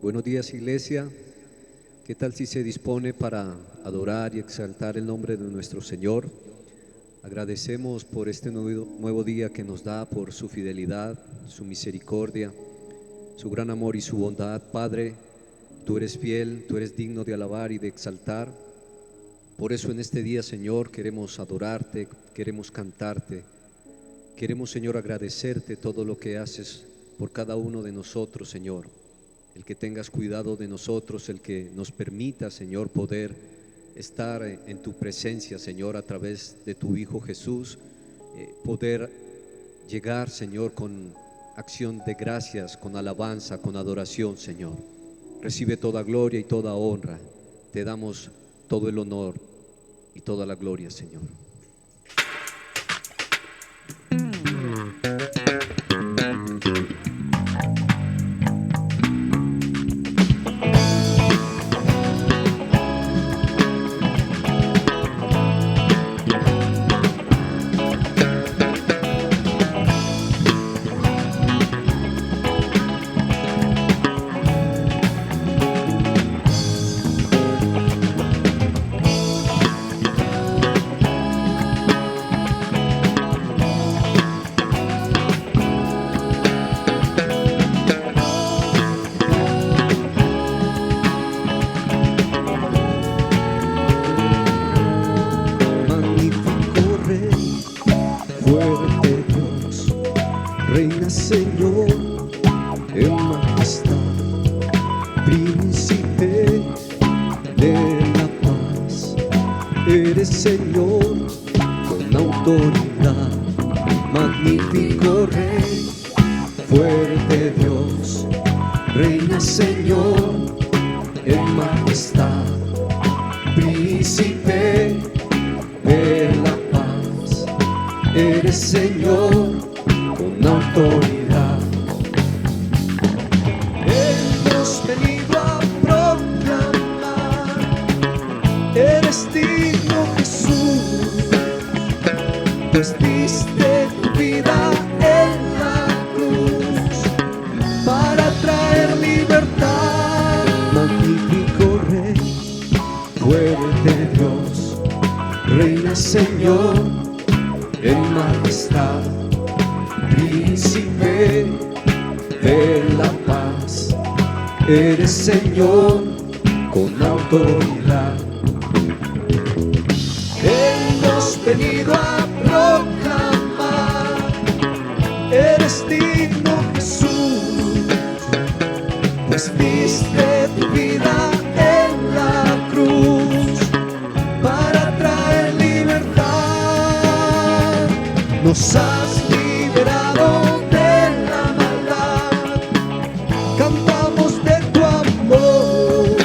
Buenos días, iglesia. ¿Qué tal si se dispone para adorar y exaltar el nombre de nuestro Señor? Agradecemos por este nuevo día que nos da, por su fidelidad, su misericordia, su gran amor y su bondad. Padre, tú eres fiel, tú eres digno de alabar y de exaltar. Por eso en este día, Señor, queremos adorarte, queremos cantarte. Queremos, Señor, agradecerte todo lo que haces por cada uno de nosotros, Señor. El que tengas cuidado de nosotros, el que nos permita, Señor, poder estar en tu presencia, Señor, a través de tu Hijo Jesús, poder llegar, Señor, con acción de gracias, con alabanza, con adoración, Señor. Recibe toda gloria y toda honra. Te damos todo el honor y toda la gloria, Señor. Fuerte Dios, Reina Señor, en majestad, Príncipe de la paz. Eres Señor con autoridad, magnífico Rey, fuerte Dios, Reina Señor, en majestad, Príncipe de la paz. Eres Señor con autoridad. Hemos venido a proclamar, eres digno Jesús, pues diste tu vida en la cruz para traer libertad. Magnífico Rey, fuerte Dios, Reina Señor, en majestad, Príncipe de la paz. Eres Señor con autoridad. Hemos venido a proclamar, eres digno Jesús, pues diste tu vida en la cruz para traer libertad. Nos has liberado de la maldad, cantamos de tu amor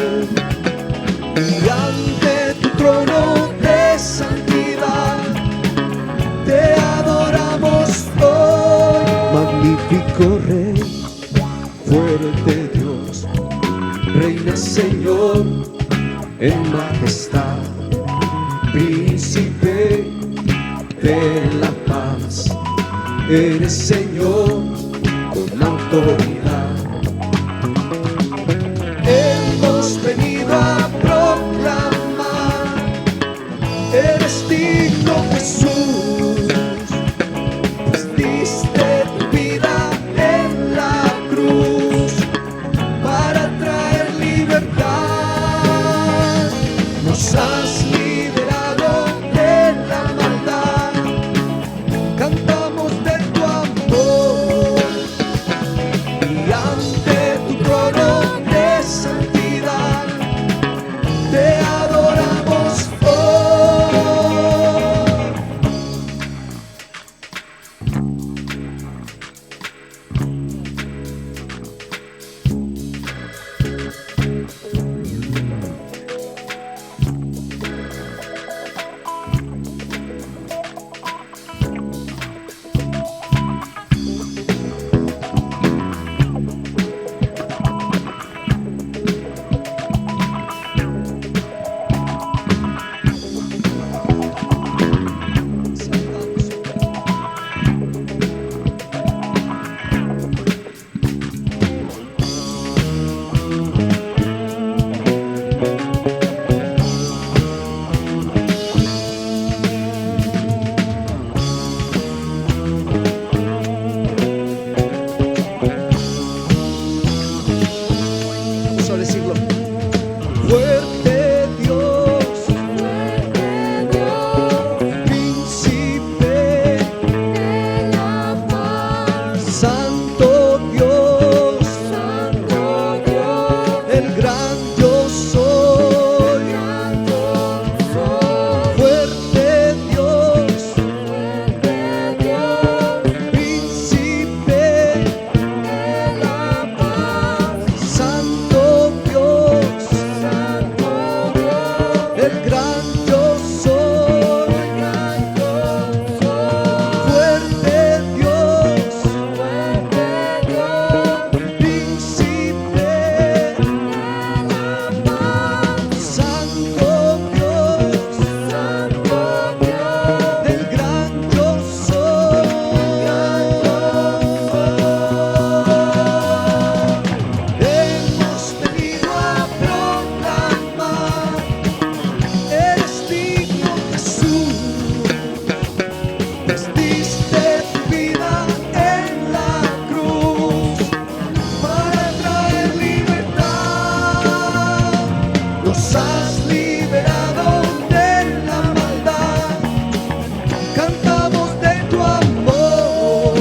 y ante tu trono de santidad te adoramos hoy. Magnífico Rey, fuerte Dios, Reina Señor, en majestad, Príncipe de la paz. Eres Señor con autoridad. Hemos venido a proclamar, eres digno Jesús, pues diste tu vida en la cruz para traer libertad. Nos has liberado de la maldad, cantamos de tu amor y a decirlo. Fuerte Dios, príncipe de la paz, Santo Dios, Santo Dios, el gran yo soy. Santo soy, Fuerte Dios, fuerte Dios, príncipe de la paz, Santo Dios, Santo Dios, el gran yo soy. Santo soy, Fuerte Dios, fuerte Dios, príncipe de la paz, Santo Dios, Santo Dios, el gran yo soy. Hemos venido a proclamar, eres digno Jesús, pues diste tu vida en la cruz para traer libertad. Nos has liberado de la maldad, cantamos de tu amor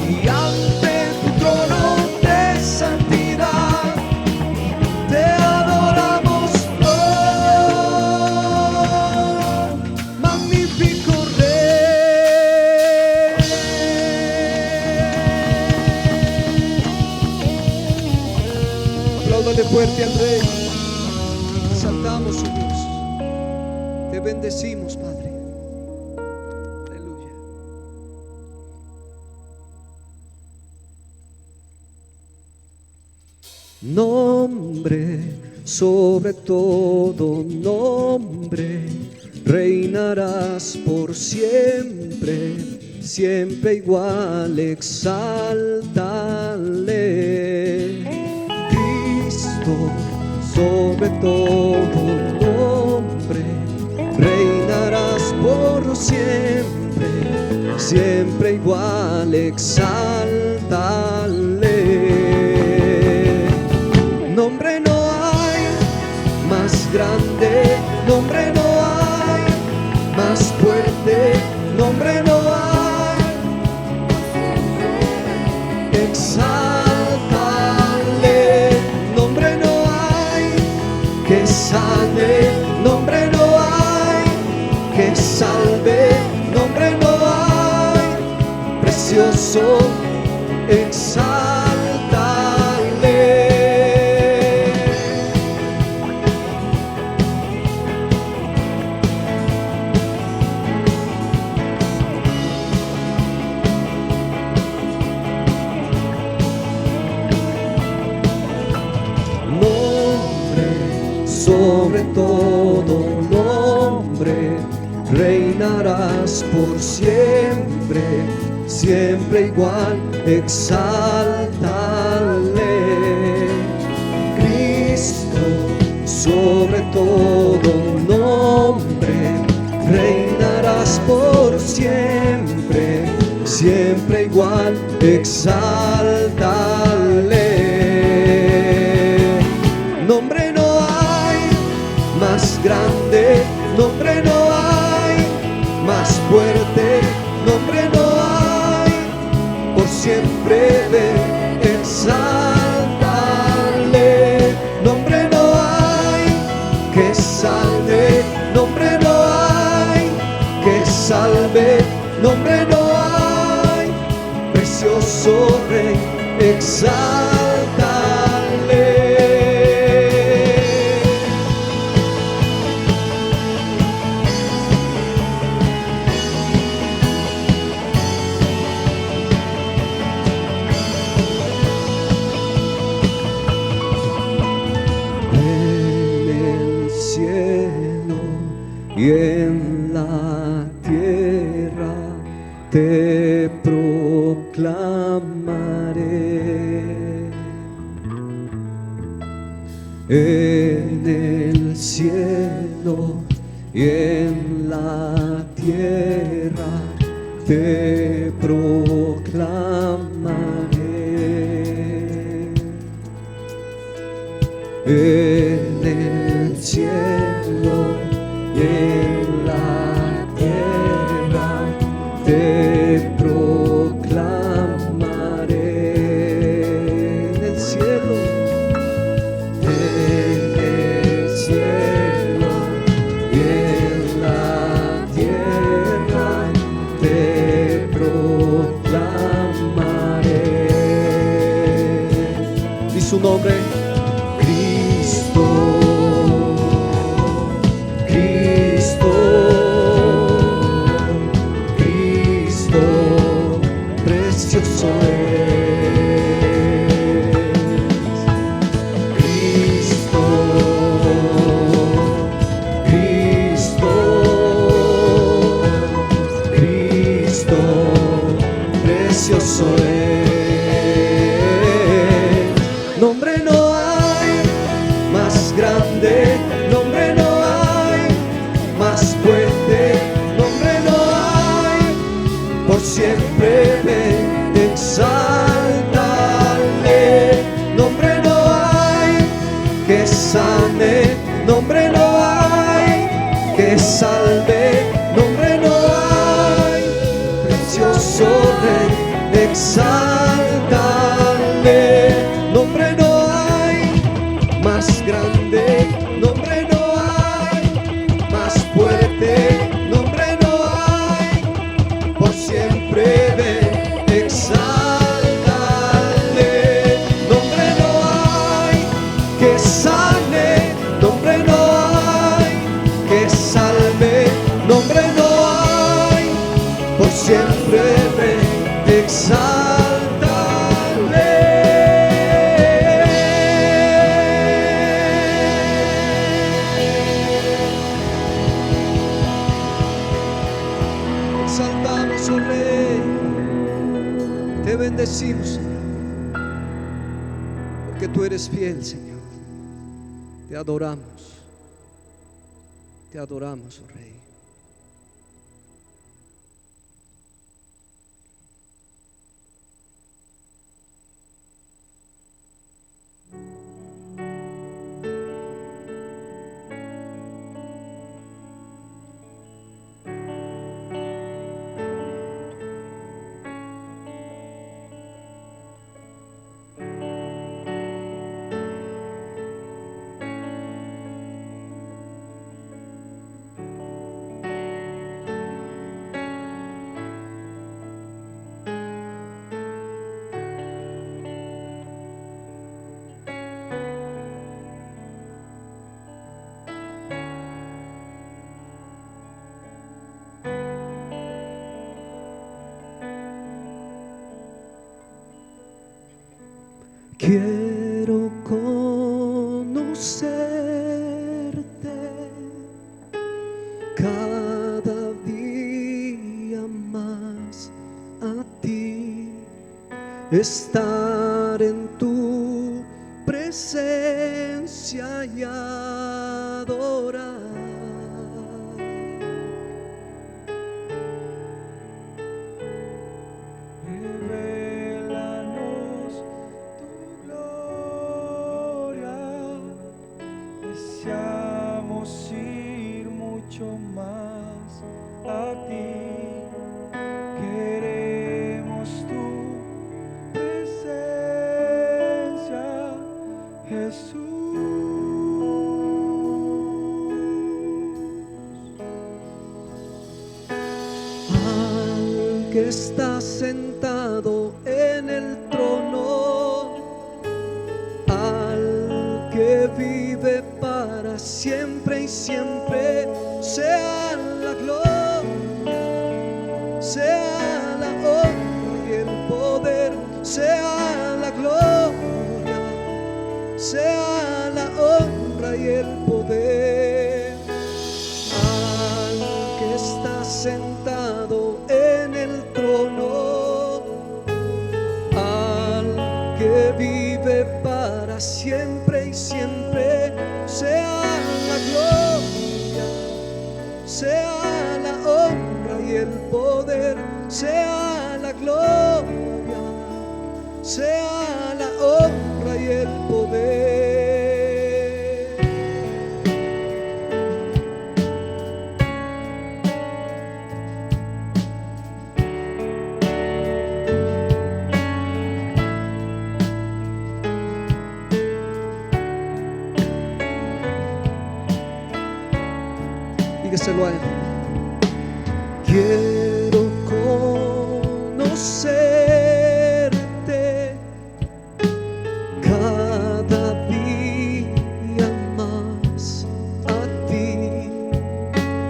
y ante tu trono de santidad te adoramos, oh magnífico Rey. Apláudale fuerte al Rey. Saltamos su Dios. Te bendecimos, Padre. Aleluya. Nombre sobre todo nombre, reinarás por siempre, siempre igual, exáltale. Cristo sobre todo nombre, reinarás por siempre, siempre igual, exáltale. Nombre no hay más grande, nombre no hay más fuerte, nombre no hay, exáltale. Nombre no hay que sane, nombre no hay que salve, nombre no hay precioso, exáltale. Sobre todo nombre, reinarás por siempre, siempre igual, exáltale. Cristo sobre todo nombre, reinarás por siempre, siempre igual, exáltale. Nombre no hay más grande, nombre no hay más fuerte, nombre no hay por siempre de exáltale. Nombre no hay que salve, nombre no hay que salve, nombre no hay precioso Rey, exáltale. Y en la tierra te proclamaré. En el cielo y en la tierra te proclamaré. en el cielo y en la tierra te proclamaré. En el cielo y en la tierra te proclamaré. Y su nombre, Cristo, Cristo, Cristo, precioso es. Cristo, Cristo, Cristo, precioso es. Nombre no hay más grande, nombre no hay más fuerte, nombre no hay, por siempre me exaltaré. Nombre no hay que sane, nombre no hay que salve, nombre no hay, precioso Rey, exaltaré. Nombre no hay más grande, nombre no hay más fuerte, nombre no hay, por siempre me exaltaré. Nombre no hay que sane, nombre no hay que salve, nombre no hay, por siempre me exaltaré. Exaltamos, oh Rey, te bendecimos, Señor, porque tú eres fiel, Señor. Te adoramos, oh Rey. Quiero conocerte cada día más a ti, estar en tu presencia y adorar. Deseamos ir mucho más a ti, queremos tu presencia, Jesús. Al que está sentado en el trono, al que vive para siempre y siempre, sea la gloria, sea la honra y el poder, sea la gloria, sea la honra y el poder. Al que está sentado en el trono, al que vive para siempre y siempre, sea la gloria, sea la honra y el poder, sea la gloria, sea la honra y el poder. Entrégueselo a Él. Quiero conocerte cada día más, a ti,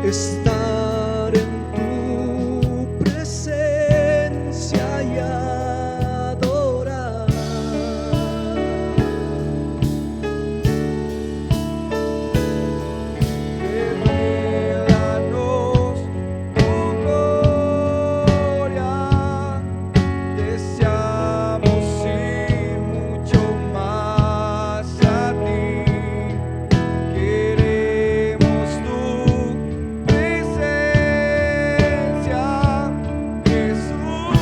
estar en tu presencia y adorar. Revélanos tu gloria, deseamos ir mucho más a ti. Queremos tu presencia, Jesús.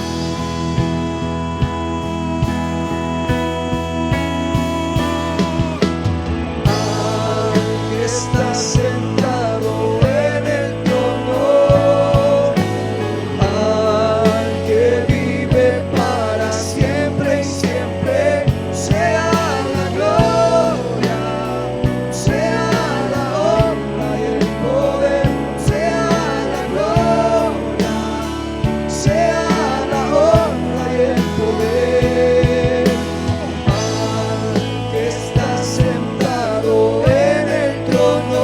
Que estás sentado en el trono, al que vive para siempre y siempre, sea la gloria, sea la honra y el poder, sea la gloria, sea la honra y el poder. Al que está sentado en el trono,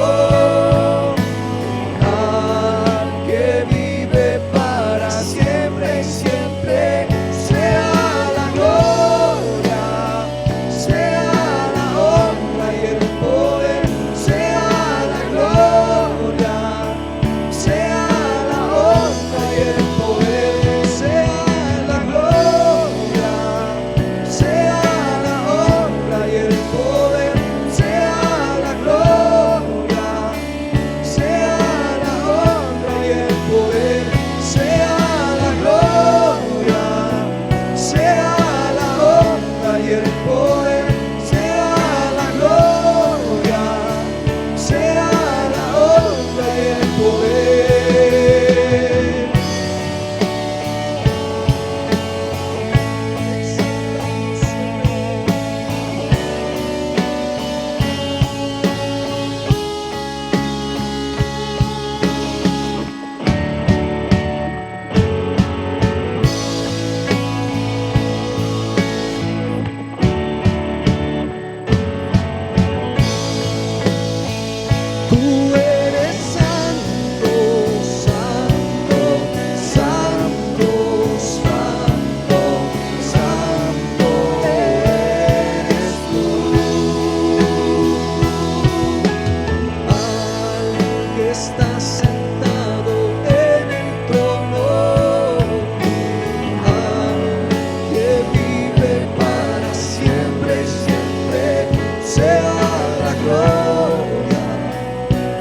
al que vive para siempre y siempre, sea la gloria, sea la honra y el poder, sea la gloria, sea la honra y el poder, sea la gloria, sea la honra y el poder, sea la gloria, sea la honra y el poder, sea la gloria, sea la honra y el poder, sea la gloria, sea la honra y el poder. Tú eres santo, santo, santo, santo, santo eres tú. Al que está sentado en el trono, al que vive para siempre y siempre, sea la gloria,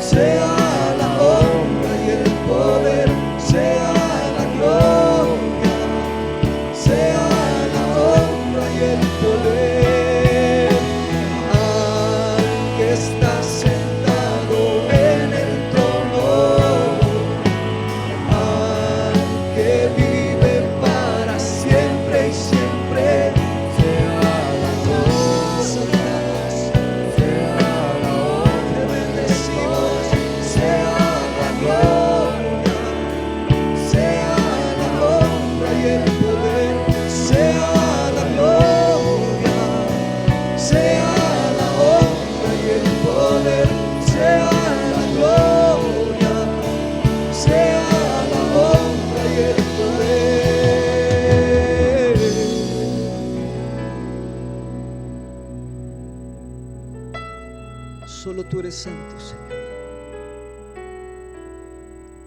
sea la honra y el poder, sea la gloria, sea la honra y el poder. Al que está sentado en el trono, al que vive para siempre y siempre, sea la gloria, sea la honra, te bendecimos, sea la gloria, sea la honra y el poder, sea la gloria, sea la honra y el poder, sea la gloria, sea la honra y el poder. Solo tú eres santo, Señor.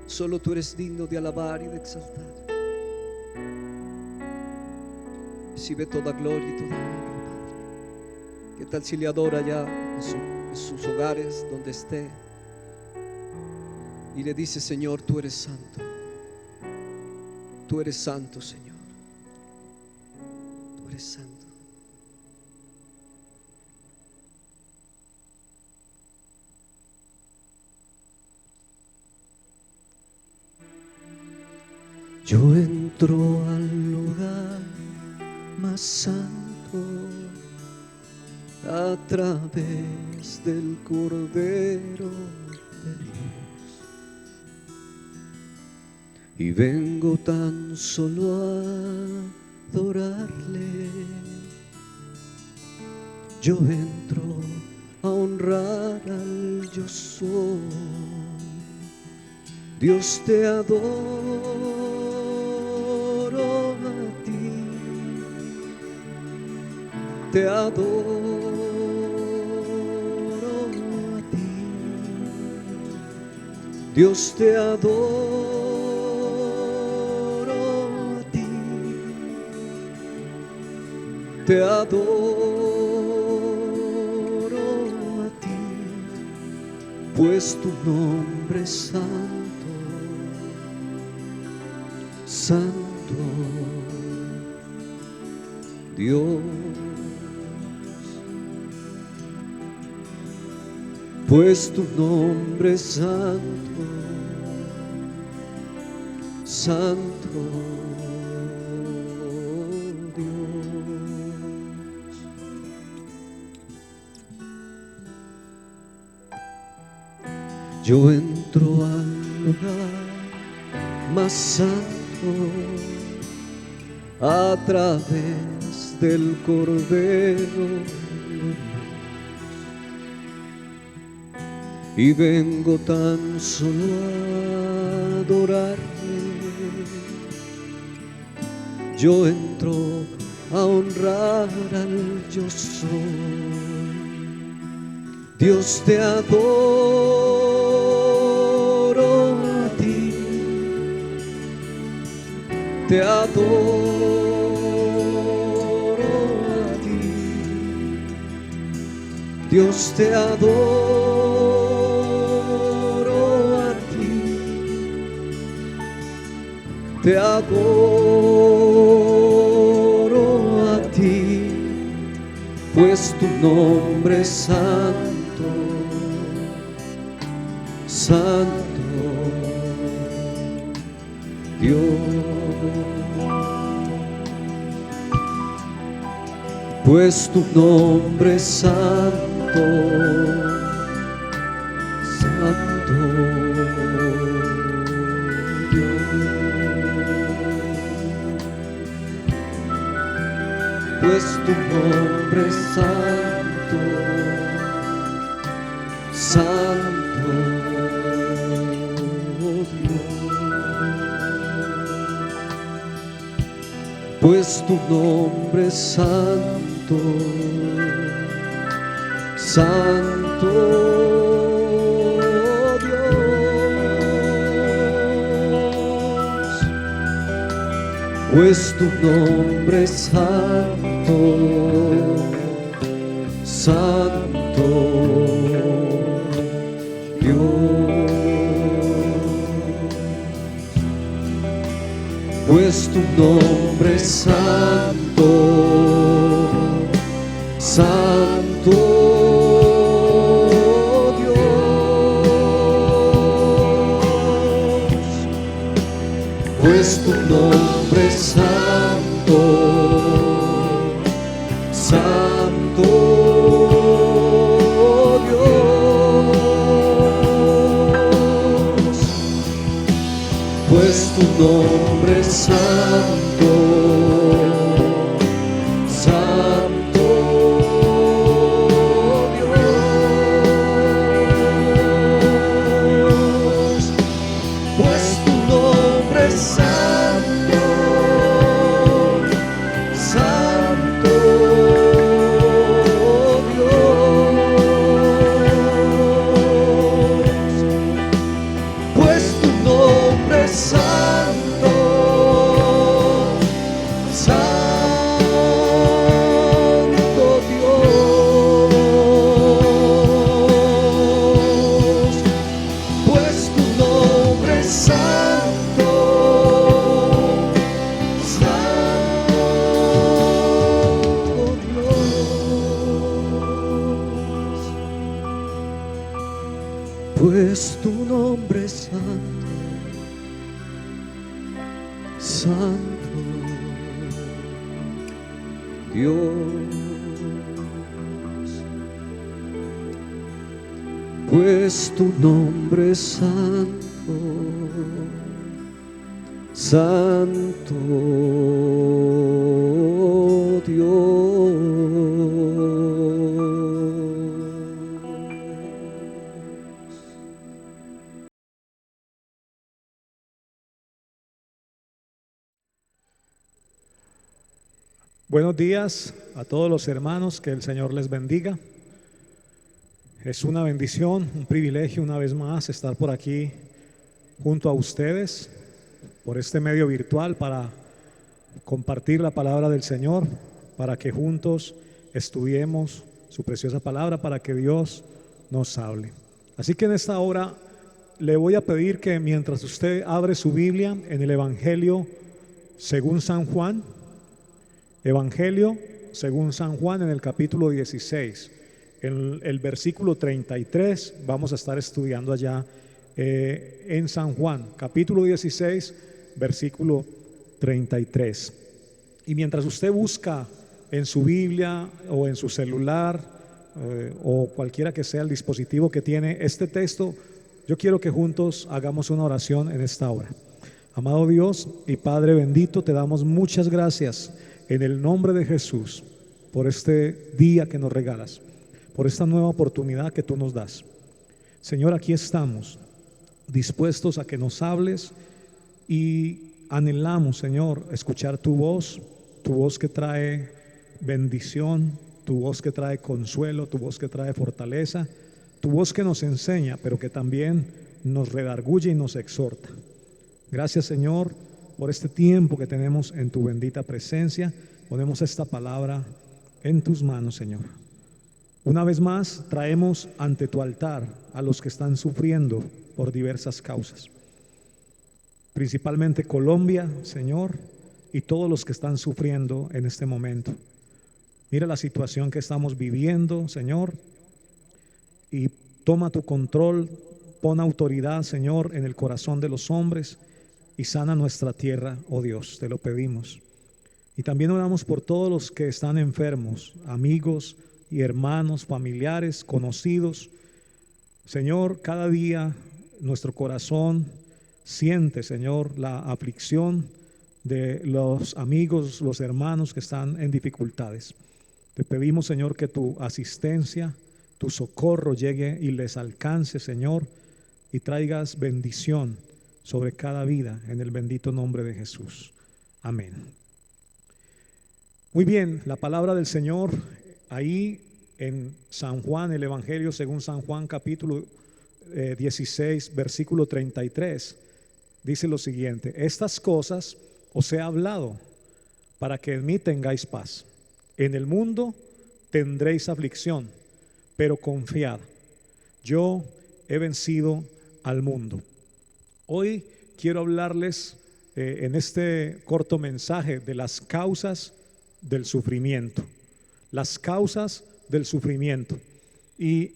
Solo tú eres digno de alabar y de exaltar. Recibe toda gloria y toda honra, Padre. ¿Qué tal si le adora ya en sus hogares, donde esté? Y le dice: Señor, tú eres santo. Tú eres santo, Señor. Tú eres santo. Yo entro al lugar más santo a través del Cordero de Dios. y vengo tan solo a adorarle. Yo entro a honrar al yo soy. Dios, te adoro a ti, te adoro a ti. Dios, te adoro a ti, te adoro a ti, pues tu nombre es santo, santo, Dios. Pues tu nombre es santo, santo Dios. Yo entro al lugar más santo a través del Cordero, y vengo tan solo a adorarle. Yo entro a honrar al yo soy. Dios, te adoro a ti, te adoro a ti. Dios, te adoro. Te adoro a ti, pues tu nombre es santo, santo Dios. Pues tu nombre es santo, santo Dios. Pues tu nombre es santo, santo Dios. Pues tu nombre es santo, santo Dios. Pues tu nombre es santo, santo Dios. Pues tu nombre es santo, santo Dios. Pues tu nombre es santo, santo Dios. Pues tu nombre es santo, santo Dios. Pues tu nombre es santo, santo Dios. Pues tu nombre es santo, santo Dios. Pues tu nombre es santo, santo Dios. Pues tu nombre es santo, santo Dios. Pues tu nombre es santo, Santo Dios. Buenos días a todos los hermanos, que el Señor les bendiga. Es una bendición, un privilegio una vez más estar por aquí junto a ustedes, por este medio virtual, para compartir la palabra del Señor, para que juntos estudiemos su preciosa palabra, para que Dios nos hable. Así que en esta hora le voy a pedir que mientras usted abre su Biblia en el Evangelio según San Juan, Evangelio según San Juan, en el capítulo 16, en el versículo 33, vamos a estar estudiando allá en San Juan, capítulo 16, versículo 33. Y mientras usted busca en su Biblia o en su celular o cualquiera que sea el dispositivo que tiene este texto, yo quiero que juntos hagamos una oración en esta hora. Amado Dios y Padre bendito, te damos muchas gracias en el nombre de Jesús por este día que nos regalas, por esta nueva oportunidad que tú nos das. Señor, aquí estamos dispuestos a que nos hables y anhelamos, Señor, escuchar tu voz que trae bendición, tu voz que trae consuelo, tu voz que trae fortaleza, tu voz que nos enseña, pero que también nos redarguye y nos exhorta. Gracias, Señor, por este tiempo que tenemos en tu bendita presencia. Ponemos esta palabra en tus manos, Señor. Una vez más traemos ante tu altar a los que están sufriendo por diversas causas, principalmente Colombia, Señor, y todos los que están sufriendo en este momento. Mira la situación que estamos viviendo, Señor, y toma tu control, pon autoridad, Señor, en el corazón de los hombres y sana nuestra tierra, oh Dios, te lo pedimos. Y también oramos por todos los que están enfermos, amigos y hermanos, familiares, conocidos. Señor, cada día nuestro corazón siente, Señor, la aflicción de los amigos, los hermanos que están en dificultades. Te pedimos, Señor, que tu asistencia, tu socorro llegue y les alcance, Señor, y traigas bendición sobre cada vida en el bendito nombre de Jesús. Amén. Muy bien, la palabra del Señor ahí en San Juan, el Evangelio según San Juan, capítulo 16, versículo 33, dice lo siguiente: estas cosas os he hablado para que en mí tengáis paz. En el mundo tendréis aflicción, pero confiad, yo he vencido al mundo. Hoy quiero hablarles en este corto mensaje de las causas del sufrimiento. Las causas del sufrimiento. Y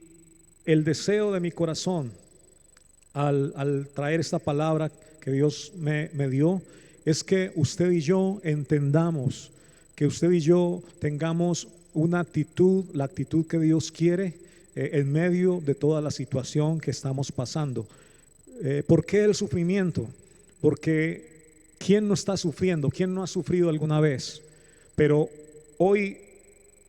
el deseo de mi corazón al traer esta palabra que Dios me dio es que usted y yo entendamos, que usted y yo tengamos una actitud, la actitud que Dios quiere en medio de toda la situación que estamos pasando. ¿Por qué el sufrimiento? Porque ¿quién no está sufriendo? ¿Quién no ha sufrido alguna vez? Pero hoy,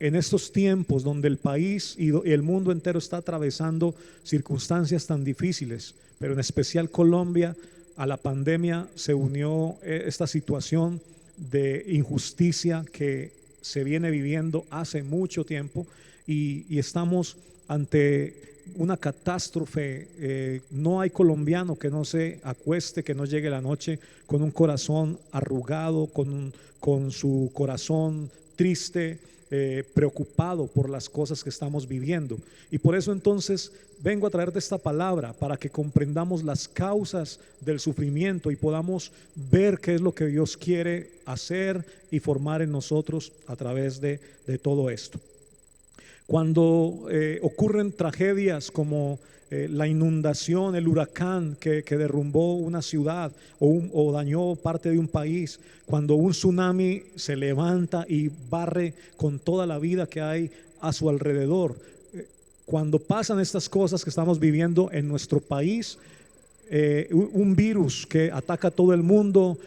en estos tiempos donde el país y el mundo entero está atravesando circunstancias tan difíciles, pero en especial Colombia, a la pandemia se unió esta situación de injusticia que se viene viviendo hace mucho tiempo y estamos ante una catástrofe. No hay colombiano que no se acueste, que no llegue la noche con un corazón arrugado, con su corazón triste, preocupado por las cosas que estamos viviendo. Y por eso entonces vengo a traerte esta palabra para que comprendamos las causas del sufrimiento y podamos ver qué es lo que Dios quiere hacer y formar en nosotros a través de todo esto. Cuando ocurren tragedias como la inundación, el huracán que derrumbó una ciudad o dañó parte de un país, cuando un tsunami se levanta y barre con toda la vida que hay a su alrededor, cuando pasan estas cosas que estamos viviendo en nuestro país, un virus que ataca a todo el mundo,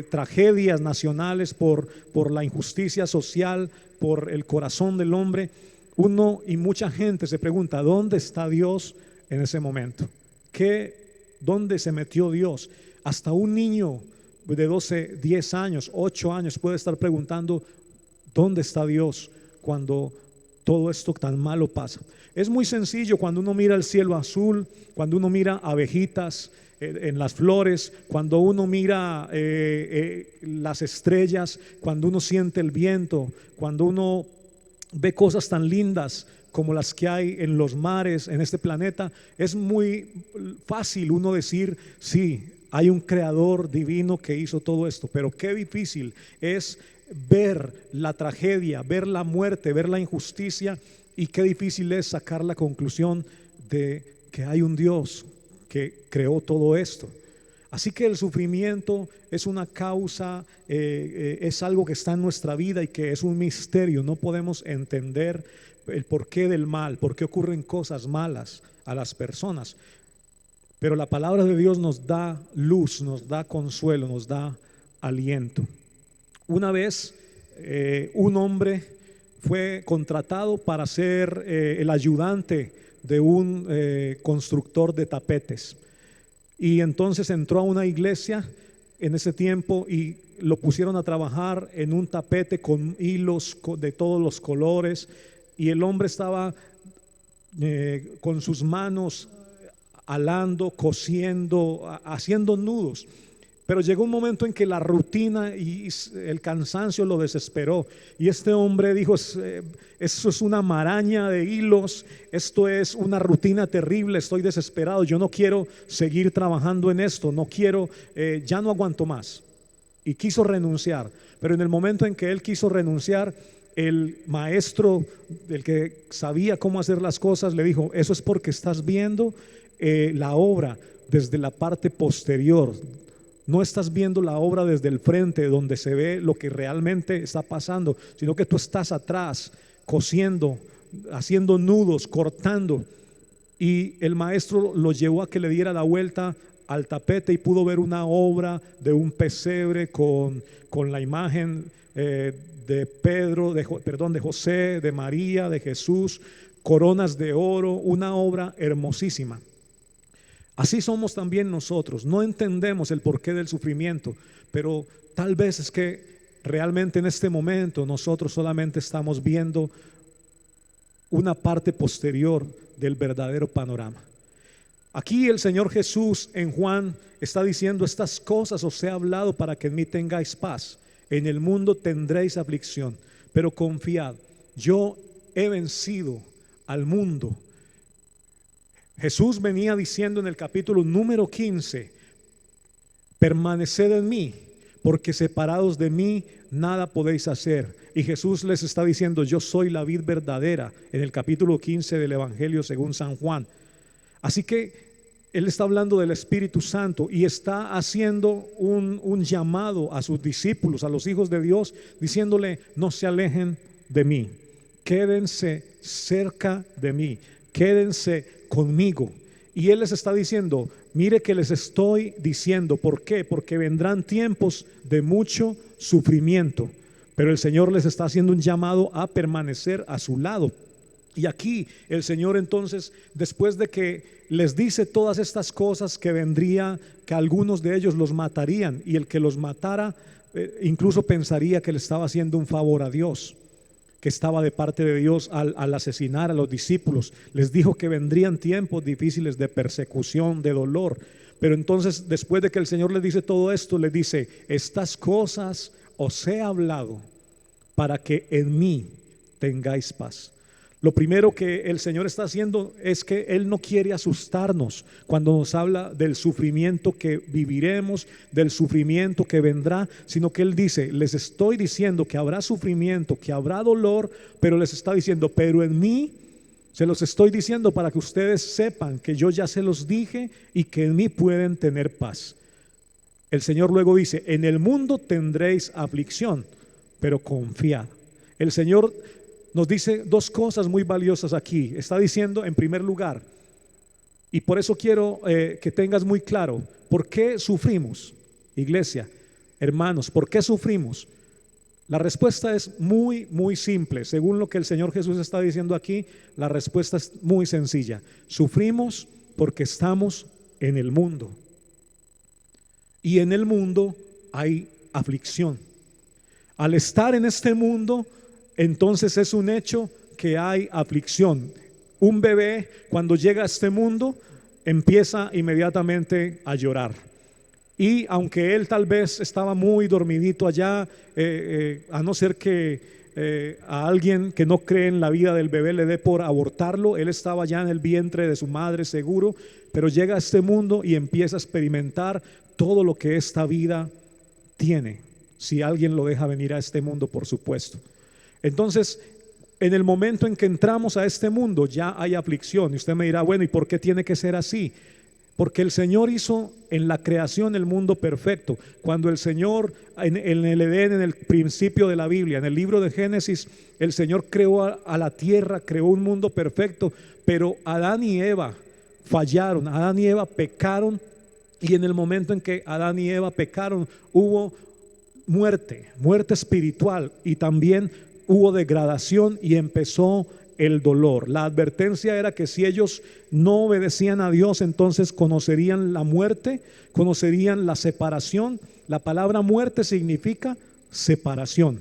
tragedias nacionales por la injusticia social, por el corazón del hombre. Uno y mucha gente se pregunta, ¿dónde está Dios en ese momento? ¿Dónde se metió Dios? Hasta un niño de 12, 10 años, 8 años puede estar preguntando, ¿dónde está Dios cuando todo esto tan malo pasa? Es muy sencillo cuando uno mira el cielo azul, cuando uno mira abejitas en las flores, cuando uno mira las estrellas, cuando uno siente el viento, cuando uno ve cosas tan lindas como las que hay en los mares, en este planeta. Es muy fácil uno decir, sí, hay un creador divino que hizo todo esto, pero qué difícil es ver la tragedia, ver la muerte, ver la injusticia, y qué difícil es sacar la conclusión de que hay un Dios que creó todo esto. Así que el sufrimiento es una causa, es algo que está en nuestra vida y que es un misterio. No podemos entender el porqué del mal, por qué ocurren cosas malas a las personas. Pero la palabra de Dios nos da luz, nos da consuelo, nos da aliento. Una vez un hombre fue contratado para ser el ayudante de un constructor de tapetes. Y entonces entró a una iglesia en ese tiempo y lo pusieron a trabajar en un tapete con hilos de todos los colores, y el hombre estaba con sus manos alando, cosiendo, haciendo nudos. Pero llegó un momento en que la rutina y el cansancio lo desesperó, y este hombre dijo, eso es una maraña de hilos, esto es una rutina terrible, estoy desesperado, yo no quiero seguir trabajando en esto, no quiero, ya no aguanto más. Y quiso renunciar, pero en el momento en que él quiso renunciar, el maestro, el que sabía cómo hacer las cosas, le dijo, eso es porque estás viendo la obra desde la parte posterior. No estás viendo la obra desde el frente, donde se ve lo que realmente está pasando, sino que tú estás atrás, cosiendo, haciendo nudos, cortando. Y el maestro lo llevó a que le diera la vuelta al tapete y pudo ver una obra de un pesebre con la imagen de Pedro, de José, de María, de Jesús, coronas de oro, una obra hermosísima. Así somos también nosotros. No entendemos el porqué del sufrimiento, pero tal vez es que realmente en este momento nosotros solamente estamos viendo una parte posterior del verdadero panorama. Aquí el Señor Jesús en Juan está diciendo, estas cosas os he hablado para que en mí tengáis paz. En el mundo tendréis aflicción, pero confiad, yo he vencido al mundo. Jesús venía diciendo en el capítulo número 15, permaneced en mí, porque separados de mí nada podéis hacer. Y Jesús les está diciendo, yo soy la vid verdadera, en el capítulo 15 del Evangelio según San Juan. Así que Él está hablando del Espíritu Santo y está haciendo un llamado a sus discípulos, a los hijos de Dios, diciéndole, no se alejen de mí, quédense cerca de mí, quédense conmigo. Y Él les está diciendo, mire que les estoy diciendo, ¿por qué? Porque vendrán tiempos de mucho sufrimiento, pero el Señor les está haciendo un llamado a permanecer a su lado. Y aquí el Señor entonces, después de que les dice todas estas cosas, que vendría, que algunos de ellos los matarían, y el que los matara incluso pensaría que le estaba haciendo un favor a Dios, que estaba de parte de Dios al asesinar a los discípulos. Les dijo que vendrían tiempos difíciles de persecución, de dolor. Pero entonces, después de que el Señor les dice todo esto, les dice, estas cosas os he hablado para que en mí tengáis paz. Lo primero que el Señor está haciendo es que Él no quiere asustarnos cuando nos habla del sufrimiento que viviremos, del sufrimiento que vendrá, sino que Él dice, les estoy diciendo que habrá sufrimiento, que habrá dolor, pero les está diciendo, pero en mí, se los estoy diciendo para que ustedes sepan que yo ya se los dije y que en mí pueden tener paz. El Señor luego dice, en el mundo tendréis aflicción, pero confiad. El Señor nos dice dos cosas muy valiosas aquí. Está diciendo, en primer lugar, Y por eso quiero que tengas muy claro, ¿por qué sufrimos, iglesia, hermanos? ¿Por qué sufrimos? La respuesta es muy, muy simple. Según lo que el Señor Jesús está diciendo aquí, la respuesta es muy sencilla. Sufrimos porque estamos en el mundo. Y en el mundo hay aflicción. Al estar en este mundo, entonces es un hecho que hay aflicción. Un bebé, cuando llega a este mundo, empieza inmediatamente a llorar. Y aunque él tal vez estaba muy dormidito allá, a no ser que a alguien que no cree en la vida del bebé le dé por abortarlo, él estaba ya en el vientre de su madre seguro, pero llega a este mundo y empieza a experimentar todo lo que esta vida tiene, si alguien lo deja venir a este mundo, por supuesto. Entonces, en el momento en que entramos a este mundo ya hay aflicción. Y usted me dirá, bueno, ¿y por qué tiene que ser así? Porque el Señor hizo en la creación el mundo perfecto. Cuando el Señor en el Edén, en el principio de la Biblia, en el libro de Génesis, el Señor creó a la tierra, creó un mundo perfecto, pero Adán y Eva fallaron, Adán y Eva pecaron, y en el momento en que Adán y Eva pecaron hubo muerte espiritual, y también hubo degradación y empezó el dolor. La advertencia era que si ellos no obedecían a Dios, entonces conocerían la muerte, conocerían la separación. La palabra muerte significa separación.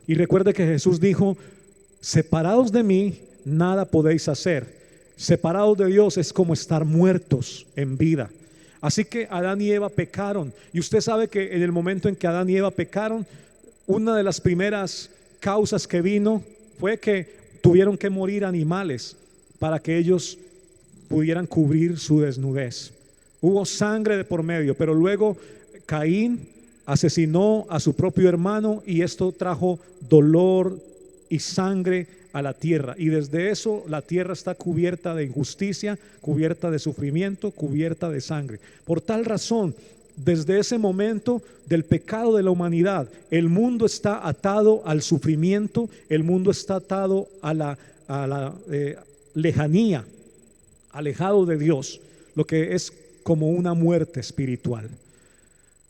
Y recuerde que Jesús dijo: separados de mí, nada podéis hacer. Separados de Dios es como estar muertos en vida. Así que Adán y Eva pecaron. Y usted sabe que en el momento en que Adán y Eva pecaron, una de las primeras causas que vino fue que tuvieron que morir animales para que ellos pudieran cubrir su desnudez. Hubo sangre de por medio, pero luego Caín asesinó a su propio hermano y esto trajo dolor y sangre a la tierra, y desde eso la tierra está cubierta de injusticia, cubierta de sufrimiento, cubierta de sangre. Por tal razón, desde ese momento del pecado de la humanidad, el mundo está atado al sufrimiento, el mundo está atado a la lejanía, alejado de Dios, lo que es como una muerte espiritual.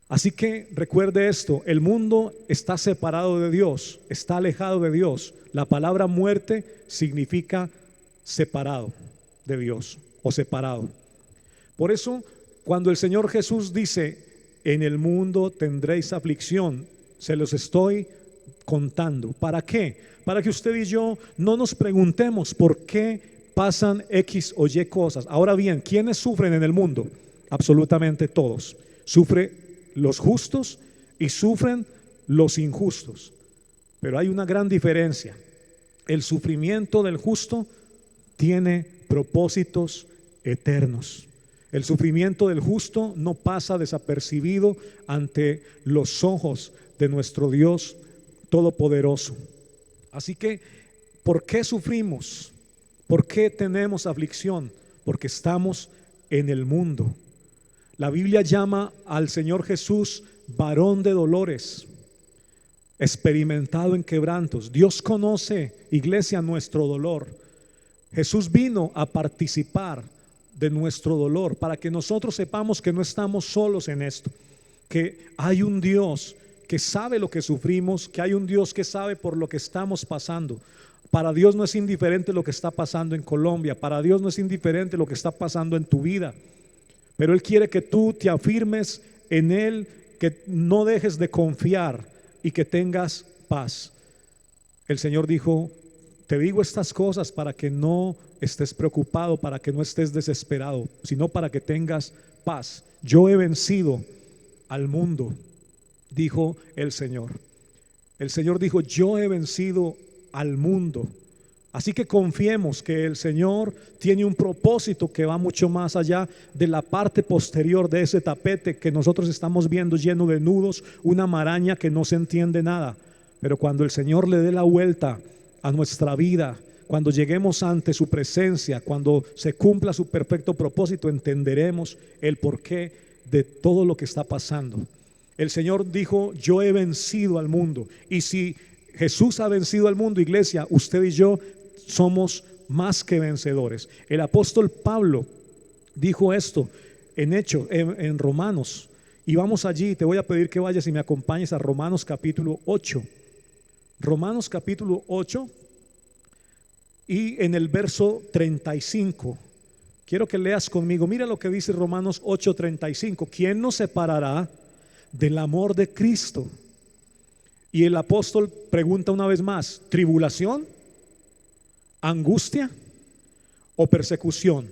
Así que recuerde esto: el mundo está separado de Dios, está alejado de Dios. La palabra muerte significa separado de Dios o separado. Por eso, cuando el Señor Jesús dice: en el mundo tendréis aflicción, se los estoy contando. ¿Para qué? Para que usted y yo no nos preguntemos por qué pasan X o Y cosas. Ahora bien, ¿quiénes sufren en el mundo? Absolutamente todos. Sufre los justos y sufren los injustos. Pero hay una gran diferencia. El sufrimiento del justo tiene propósitos eternos. El sufrimiento del justo no pasa desapercibido ante los ojos de nuestro Dios Todopoderoso. Así que, ¿por qué sufrimos? ¿Por qué tenemos aflicción? Porque estamos en el mundo. La Biblia llama al Señor Jesús varón de dolores, experimentado en quebrantos. Dios conoce, iglesia, nuestro dolor. Jesús vino a participar de nuestro dolor para que nosotros sepamos que no estamos solos en esto, que hay un Dios que sabe lo que sufrimos, que hay un Dios que sabe por lo que estamos pasando. Para Dios no es indiferente lo que está pasando en Colombia, para Dios no es indiferente lo que está pasando en tu vida, pero Él quiere que tú te afirmes en Él, que no dejes de confiar y que tengas paz. El Señor dijo: te digo estas cosas para que no estés preocupado, para que no estés desesperado, sino para que tengas paz. Yo he vencido al mundo, dijo el Señor. El Señor dijo: yo he vencido al mundo. Así que confiemos que el Señor tiene un propósito que va mucho más allá de la parte posterior de ese tapete que nosotros estamos viendo lleno de nudos, una maraña que no se entiende nada. Pero cuando el Señor le dé la vuelta a nuestra vida, cuando lleguemos ante su presencia, cuando se cumpla su perfecto propósito, entenderemos el porqué de todo lo que está pasando. El Señor dijo: yo he vencido al mundo. Y si Jesús ha vencido al mundo, iglesia, usted y yo somos más que vencedores. El apóstol Pablo dijo esto en Romanos. Y vamos allí, te voy a pedir que vayas y me acompañes a Romanos capítulo 8. Romanos capítulo 8 y en el verso 35. Quiero que leas conmigo. Mira lo que dice Romanos 8:35. ¿Quién nos separará del amor de Cristo? Y el apóstol pregunta una vez más: ¿tribulación, angustia o persecución,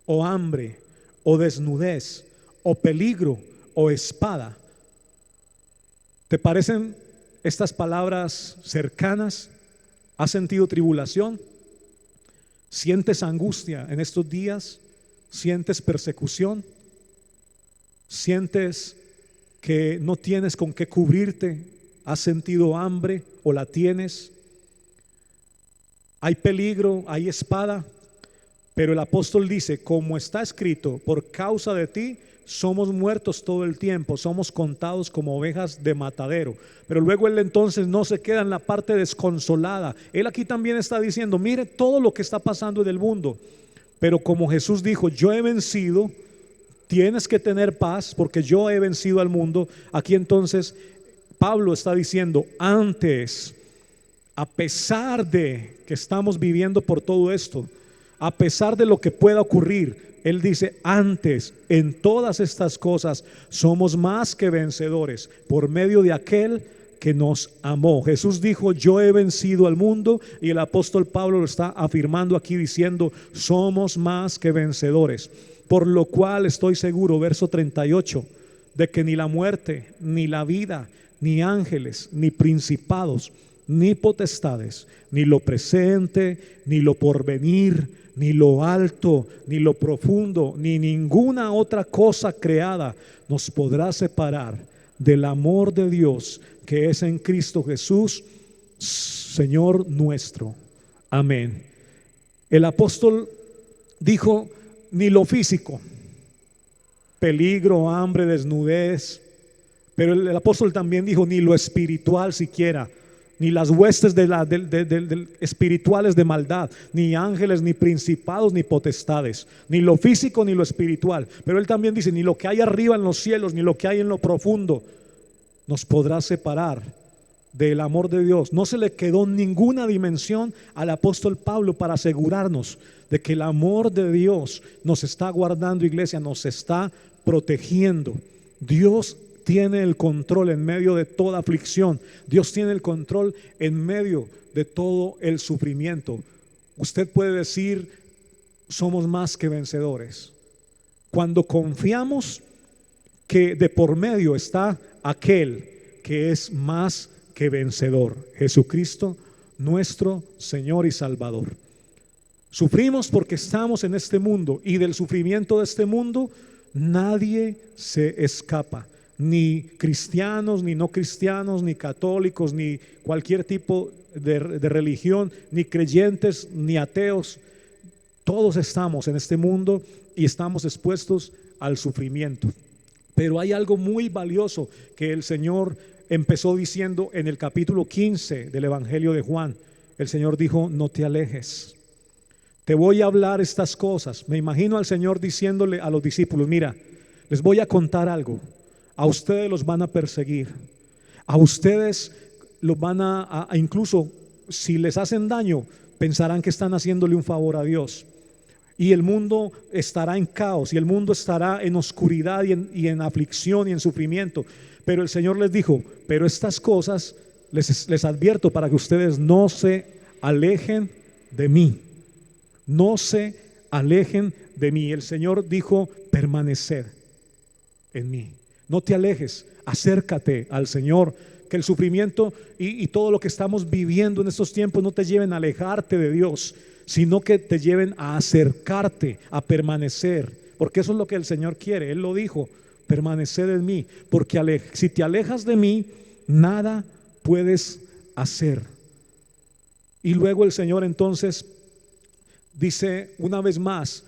o hambre, o desnudez, o peligro, o espada? ¿Te parecen estas palabras cercanas? ¿Has sentido tribulación? ¿Sientes angustia en estos días? ¿Sientes persecución? ¿Sientes que no tienes con qué cubrirte? ¿Has sentido hambre o la tienes? ¿Hay peligro? ¿Hay espada? Pero el apóstol dice: como está escrito, por causa de ti somos muertos todo el tiempo, somos contados como ovejas de matadero. Pero luego él entonces no se queda en la parte desconsolada. Él aquí también está diciendo: mire todo lo que está pasando en el mundo, pero como Jesús dijo, yo he vencido, tienes que tener paz porque yo he vencido al mundo. Aquí entonces Pablo está diciendo: antes, a pesar de que estamos viviendo por todo esto, a pesar de lo que pueda ocurrir, él dice: antes, en todas estas cosas somos más que vencedores por medio de aquel que nos amó. Jesús dijo: yo he vencido al mundo, y el apóstol Pablo lo está afirmando aquí diciendo: somos más que vencedores. Por lo cual estoy seguro, verso 38, de que ni la muerte, ni la vida, ni ángeles, ni principados, ni potestades, ni lo presente, ni lo porvenir, ni lo alto, ni lo profundo, ni ninguna otra cosa creada nos podrá separar del amor de Dios que es en Cristo Jesús, Señor nuestro. Amén. El apóstol dijo: ni lo físico, peligro, hambre, desnudez. Pero el apóstol también dijo: ni lo espiritual siquiera, ni las huestes espirituales de maldad, ni ángeles, ni principados, ni potestades, ni lo físico, ni lo espiritual. Pero él también dice: ni lo que hay arriba en los cielos, ni lo que hay en lo profundo nos podrá separar del amor de Dios. No se le quedó ninguna dimensión al apóstol Pablo para asegurarnos de que el amor de Dios nos está guardando, iglesia, nos está protegiendo. Dios tiene el control en medio de toda aflicción. Dios tiene el control en medio de todo el sufrimiento. Usted puede decir: somos más que vencedores cuando confiamos que de por medio está aquel que es más que vencedor, Jesucristo, nuestro Señor y Salvador. Sufrimos porque estamos en este mundo, y del sufrimiento de este mundo nadie se escapa. Ni cristianos, ni no cristianos, ni católicos, ni cualquier tipo de religión, ni creyentes, ni ateos. Todos estamos en este mundo y estamos expuestos al sufrimiento. Pero hay algo muy valioso que el Señor empezó diciendo en el capítulo 15 del Evangelio de Juan. El Señor dijo: no te alejes, te voy a hablar estas cosas. Me imagino al Señor diciéndole a los discípulos: mira, les voy a contar algo. A ustedes los van a perseguir, a ustedes los van a incluso si les hacen daño, pensarán que están haciéndole un favor a Dios. Y el mundo estará en caos, y el mundo estará en oscuridad y en aflicción y en sufrimiento. Pero el Señor les dijo: pero estas cosas les advierto para que ustedes no se alejen de mí. No se alejen de mí. El Señor dijo: permanecer en mí. No te alejes, acércate al Señor. Que el sufrimiento y todo lo que estamos viviendo en estos tiempos no te lleven a alejarte de Dios, sino que te lleven a acercarte, a permanecer. Porque eso es lo que el Señor quiere. Él lo dijo: permanecer en mí. Porque si te alejas de mí, nada puedes hacer. Y luego el Señor entonces dice una vez más: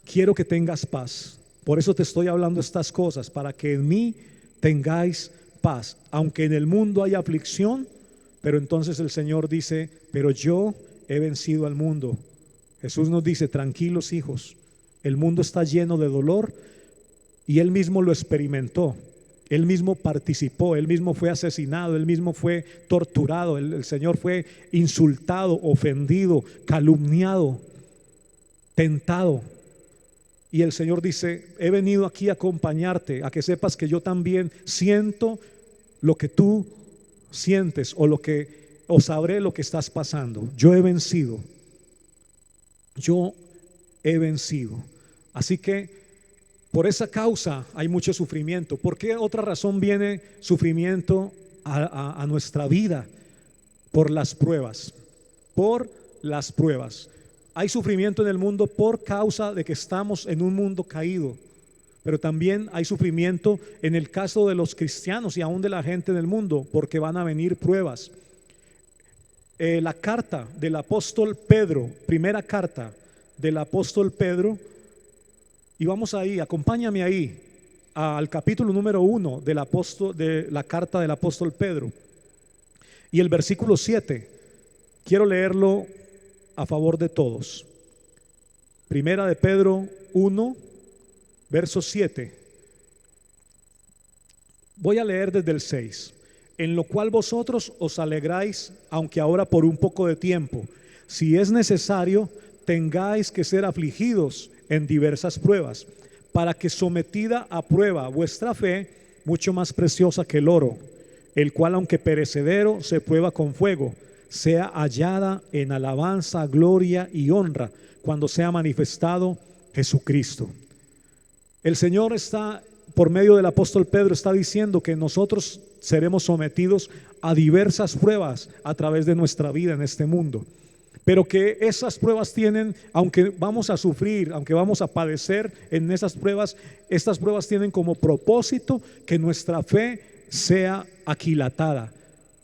quiero que tengas paz. Por eso te estoy hablando estas cosas, para que en mí tengáis paz. Aunque en el mundo hay aflicción, pero entonces el Señor dice: pero yo he vencido al mundo. Jesús nos dice: tranquilos hijos, El mundo está lleno de dolor y Él mismo lo experimentó. Él mismo participó, Él mismo fue asesinado, Él mismo fue torturado, el Señor fue insultado, ofendido, calumniado, tentado. Y el Señor dice: he venido aquí a acompañarte, a que sepas que yo también siento lo que tú sientes, o sabré lo que estás pasando. Yo he vencido. Yo he vencido. Así que por esa causa hay mucho sufrimiento. ¿Por qué otra razón viene sufrimiento a nuestra vida? Por las pruebas. Por las pruebas. Hay sufrimiento en el mundo por causa de que estamos en un mundo caído. Pero también hay sufrimiento en el caso de los cristianos y aún de la gente del mundo, porque van a venir pruebas. La carta del apóstol Pedro, primera carta del apóstol Pedro, y vamos ahí, acompáñame ahí al capítulo número 1 de la carta del apóstol Pedro, y el versículo 7. Quiero leerlo a favor de todos. Primera de Pedro 1, verso 7. Voy a leer desde el 6. En lo cual vosotros os alegráis, aunque ahora por un poco de tiempo, si es necesario, tengáis que ser afligidos en diversas pruebas, para que sometida a prueba vuestra fe, mucho más preciosa que el oro, el cual aunque perecedero se prueba con fuego, sea hallada en alabanza, gloria y honra cuando sea manifestado Jesucristo. El Señor está, por medio del apóstol Pedro, está diciendo que nosotros seremos sometidos a diversas pruebas a través de nuestra vida en este mundo, pero que esas pruebas tienen, aunque vamos a sufrir, aunque vamos a padecer en esas pruebas, estas pruebas tienen como propósito que nuestra fe sea aquilatada,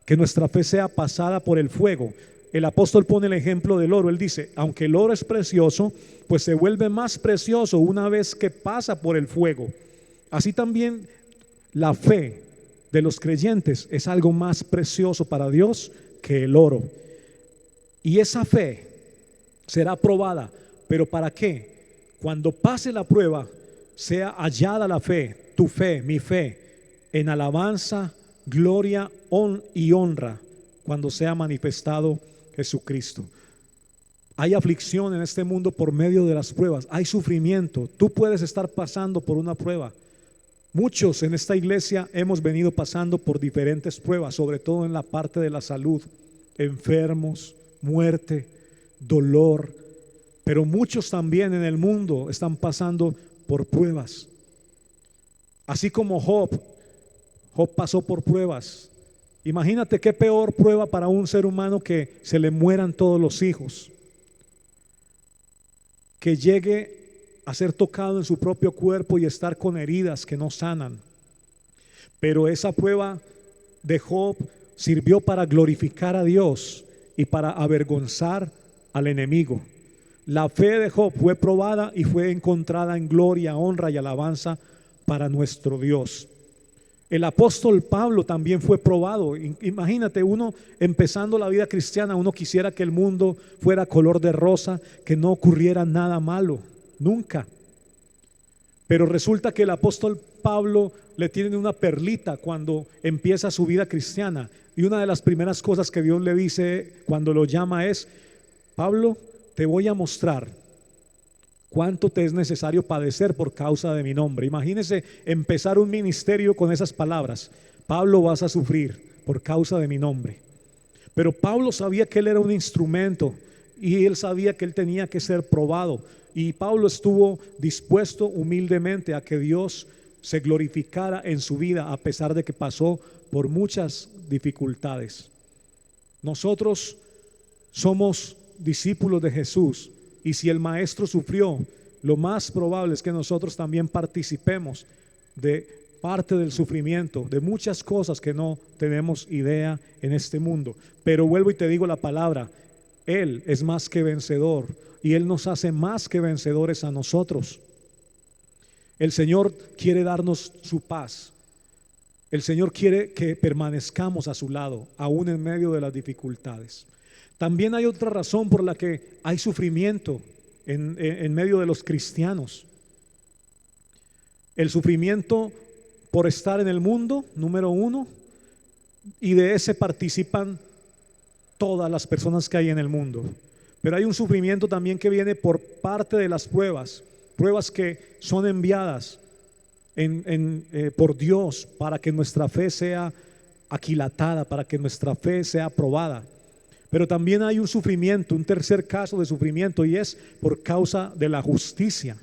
que nuestra fe sea pasada por el fuego. El apóstol pone el ejemplo del oro. Él dice: aunque el oro es precioso, pues se vuelve más precioso una vez que pasa por el fuego. Así también la fe de los creyentes es algo más precioso para Dios que el oro. Y esa fe será probada. ¿Pero para qué? Cuando pase la prueba, sea hallada la fe, tu fe, mi fe, en alabanza, gloria y honra, cuando sea manifestado Jesucristo. Hay aflicción en este mundo por medio de las pruebas. Hay sufrimiento. Tú puedes estar pasando por una prueba. Muchos en esta iglesia hemos venido pasando por diferentes pruebas, sobre todo en la parte de la salud, enfermos, muerte, dolor, pero muchos también en el mundo están pasando por pruebas. Así como Job pasó por pruebas. Imagínate qué peor prueba para un ser humano que se le mueran todos los hijos, que llegue a ser tocado en su propio cuerpo y estar con heridas que no sanan. Pero esa prueba de Job sirvió para glorificar a Dios y para avergonzar al enemigo. La fe de Job fue probada y fue encontrada en gloria, honra y alabanza para nuestro Dios. El apóstol Pablo también fue probado. Imagínate, uno empezando la vida cristiana, uno quisiera que el mundo fuera color de rosa, que no ocurriera nada malo, nunca. Pero resulta que el apóstol Pablo le tiene una perlita cuando empieza su vida cristiana. Y una de las primeras cosas que Dios le dice cuando lo llama es: Pablo, te voy a mostrar cuánto te es necesario padecer por causa de mi nombre. Imagínese empezar un ministerio con esas palabras: Pablo, vas a sufrir por causa de mi nombre. Pero Pablo sabía que él era un instrumento y él sabía que él tenía que ser probado. Y Pablo estuvo dispuesto humildemente a que Dios se glorificara en su vida, a pesar de que pasó por muchas dificultades. Nosotros somos discípulos de Jesús, y si el maestro sufrió, lo más probable es que nosotros también participemos de parte del sufrimiento, de muchas cosas que no tenemos idea en este mundo. Pero vuelvo y te digo la palabra: Él es más que vencedor, y Él nos hace más que vencedores a nosotros. El Señor quiere darnos su paz. El Señor quiere que permanezcamos a su lado, aún en medio de las dificultades. También hay otra razón por la que hay sufrimiento en medio de los cristianos. El sufrimiento por estar en el mundo, número uno, y de ese participan todas las personas que hay en el mundo. Pero hay un sufrimiento también que viene por parte de las pruebas que son enviadas por Dios para que nuestra fe sea aquilatada, para que nuestra fe sea aprobada. Pero también hay un sufrimiento, un tercer caso de sufrimiento, y es por causa de la justicia.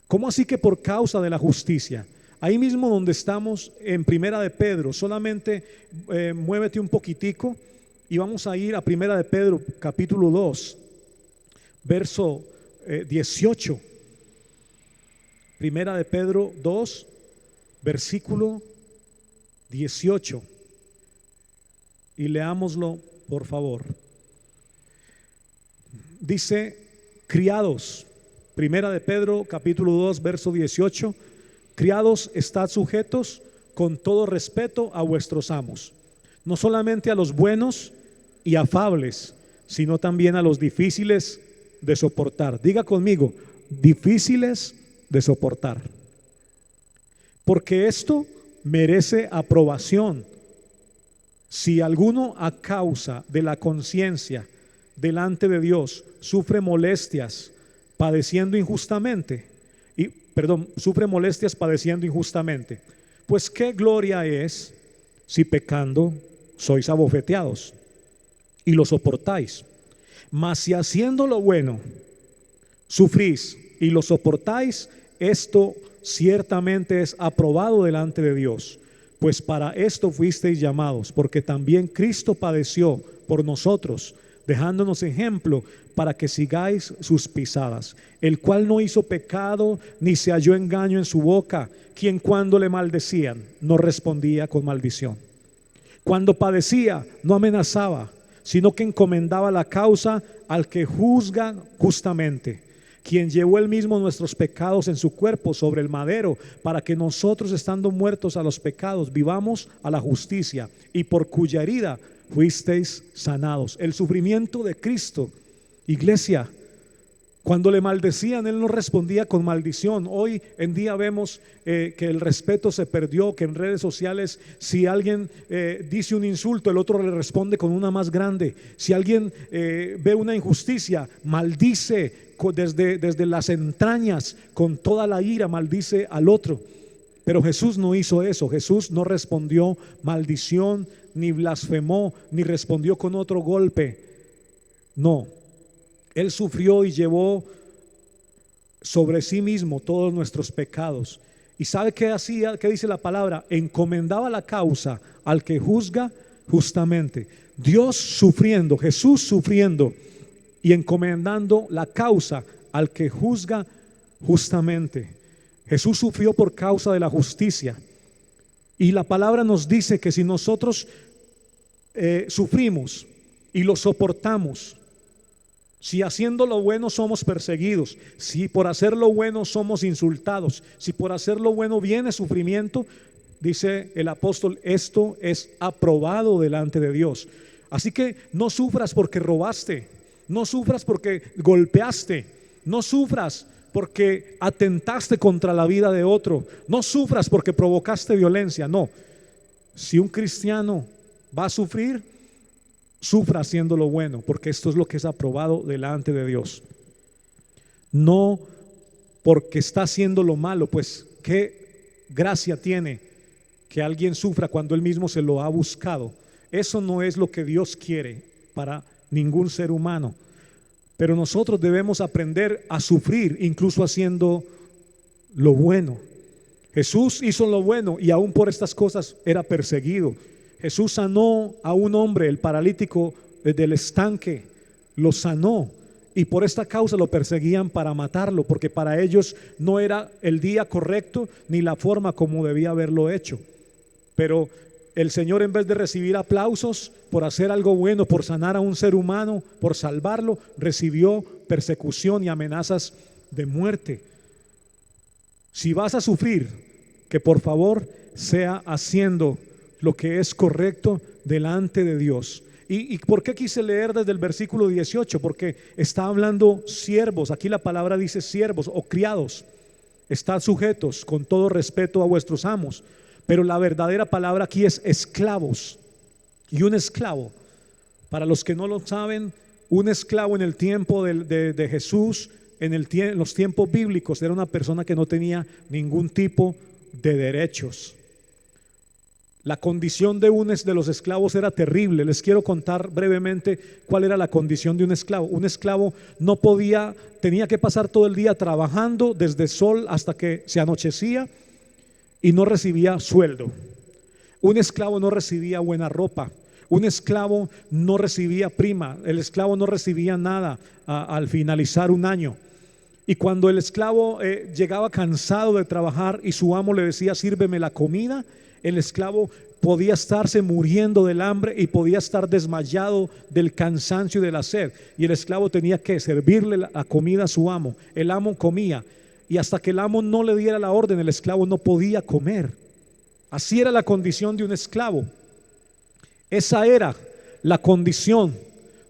¿Cómo así que por causa de la justicia? Ahí mismo donde estamos en Primera de Pedro, solamente muévete un poquitico y vamos a ir a Primera de Pedro capítulo 2, verso 18. Primera de Pedro 2, versículo 18. Y leámoslo, por favor. Dice: criados, Primera de Pedro capítulo 2, verso 18. Criados, estad sujetos con todo respeto a vuestros amos, no solamente a los buenos y afables, sino también a los difíciles de soportar. Diga conmigo: difíciles de soportar. Porque esto merece aprobación. Si alguno a causa de la conciencia delante de Dios sufre molestias padeciendo injustamente, pues qué gloria es si pecando sois abofeteados y lo soportáis. Mas si haciendo lo bueno sufrís y lo soportáis, esto ciertamente es aprobado delante de Dios, pues para esto fuisteis llamados, porque también Cristo padeció por nosotros, dejándonos ejemplo para que sigáis sus pisadas, el cual no hizo pecado ni se halló engaño en su boca, quien cuando le maldecían no respondía con maldición. Cuando padecía no amenazaba, sino que encomendaba la causa al que juzga justamente, quien llevó él mismo nuestros pecados en su cuerpo sobre el madero, para que nosotros, estando muertos a los pecados, vivamos a la justicia, y por cuya herida fuisteis sanados. El sufrimiento de Cristo, iglesia, cuando le maldecían, él no respondía con maldición. Hoy en día vemos que el respeto se perdió, que en redes sociales si alguien dice un insulto, el otro le responde con una más grande. Si alguien ve una injusticia, maldice desde las entrañas, con toda la ira, maldice al otro. Pero Jesús no hizo eso. Jesús no respondió maldición, ni blasfemó, ni respondió con otro golpe. No, Él sufrió y llevó sobre sí mismo todos nuestros pecados. ¿Y sabe qué hacía? ¿Qué dice la palabra? Encomendaba la causa al que juzga justamente. Dios sufriendo, Jesús sufriendo y encomendando la causa al que juzga justamente. Jesús sufrió por causa de la justicia. Y la palabra nos dice que si nosotros sufrimos y lo soportamos, si haciendo lo bueno somos perseguidos, si por hacer lo bueno somos insultados, si por hacer lo bueno viene sufrimiento, dice el apóstol, esto es aprobado delante de Dios. Así que no sufras porque robaste, no sufras porque golpeaste, no sufras porque atentaste contra la vida de otro, no sufras porque provocaste violencia. No, si un cristiano va a sufrir, sufra haciendo lo bueno, porque esto es lo que es aprobado delante de Dios. No porque está haciendo lo malo, pues qué gracia tiene que alguien sufra cuando él mismo se lo ha buscado. Eso no es lo que Dios quiere para ningún ser humano. Pero nosotros debemos aprender a sufrir incluso haciendo lo bueno. Jesús hizo lo bueno y aún por estas cosas era perseguido. Jesús sanó a un hombre, el paralítico del estanque, lo sanó, y por esta causa lo perseguían para matarlo, porque para ellos no era el día correcto ni la forma como debía haberlo hecho. Pero el Señor, en vez de recibir aplausos por hacer algo bueno, por sanar a un ser humano, por salvarlo, recibió persecución y amenazas de muerte. Si vas a sufrir, que por favor sea haciendo lo que es correcto delante de Dios. ¿Y por qué quise leer desde el versículo 18? Porque está hablando siervos. Aquí la palabra dice siervos o criados. Estad sujetos con todo respeto a vuestros amos. Pero la verdadera palabra aquí es esclavos. Y un esclavo, para los que no lo saben, un esclavo en el tiempo de Jesús, en los tiempos bíblicos, era una persona que no tenía ningún tipo de derechos. La condición de los esclavos era terrible. Les quiero contar brevemente cuál era la condición de un esclavo. Un esclavo no podía, tenía que pasar todo el día trabajando desde sol hasta que se anochecía y no recibía sueldo. Un esclavo no recibía buena ropa. Un esclavo no recibía prima. El esclavo no recibía nada al finalizar un año. Y cuando el esclavo llegaba cansado de trabajar y su amo le decía: sírveme la comida, el esclavo podía estarse muriendo del hambre y podía estar desmayado del cansancio y de la sed. Y el esclavo tenía que servirle la comida a su amo. El amo comía, y hasta que el amo no le diera la orden, el esclavo no podía comer. Así era la condición de un esclavo. Esa era la condición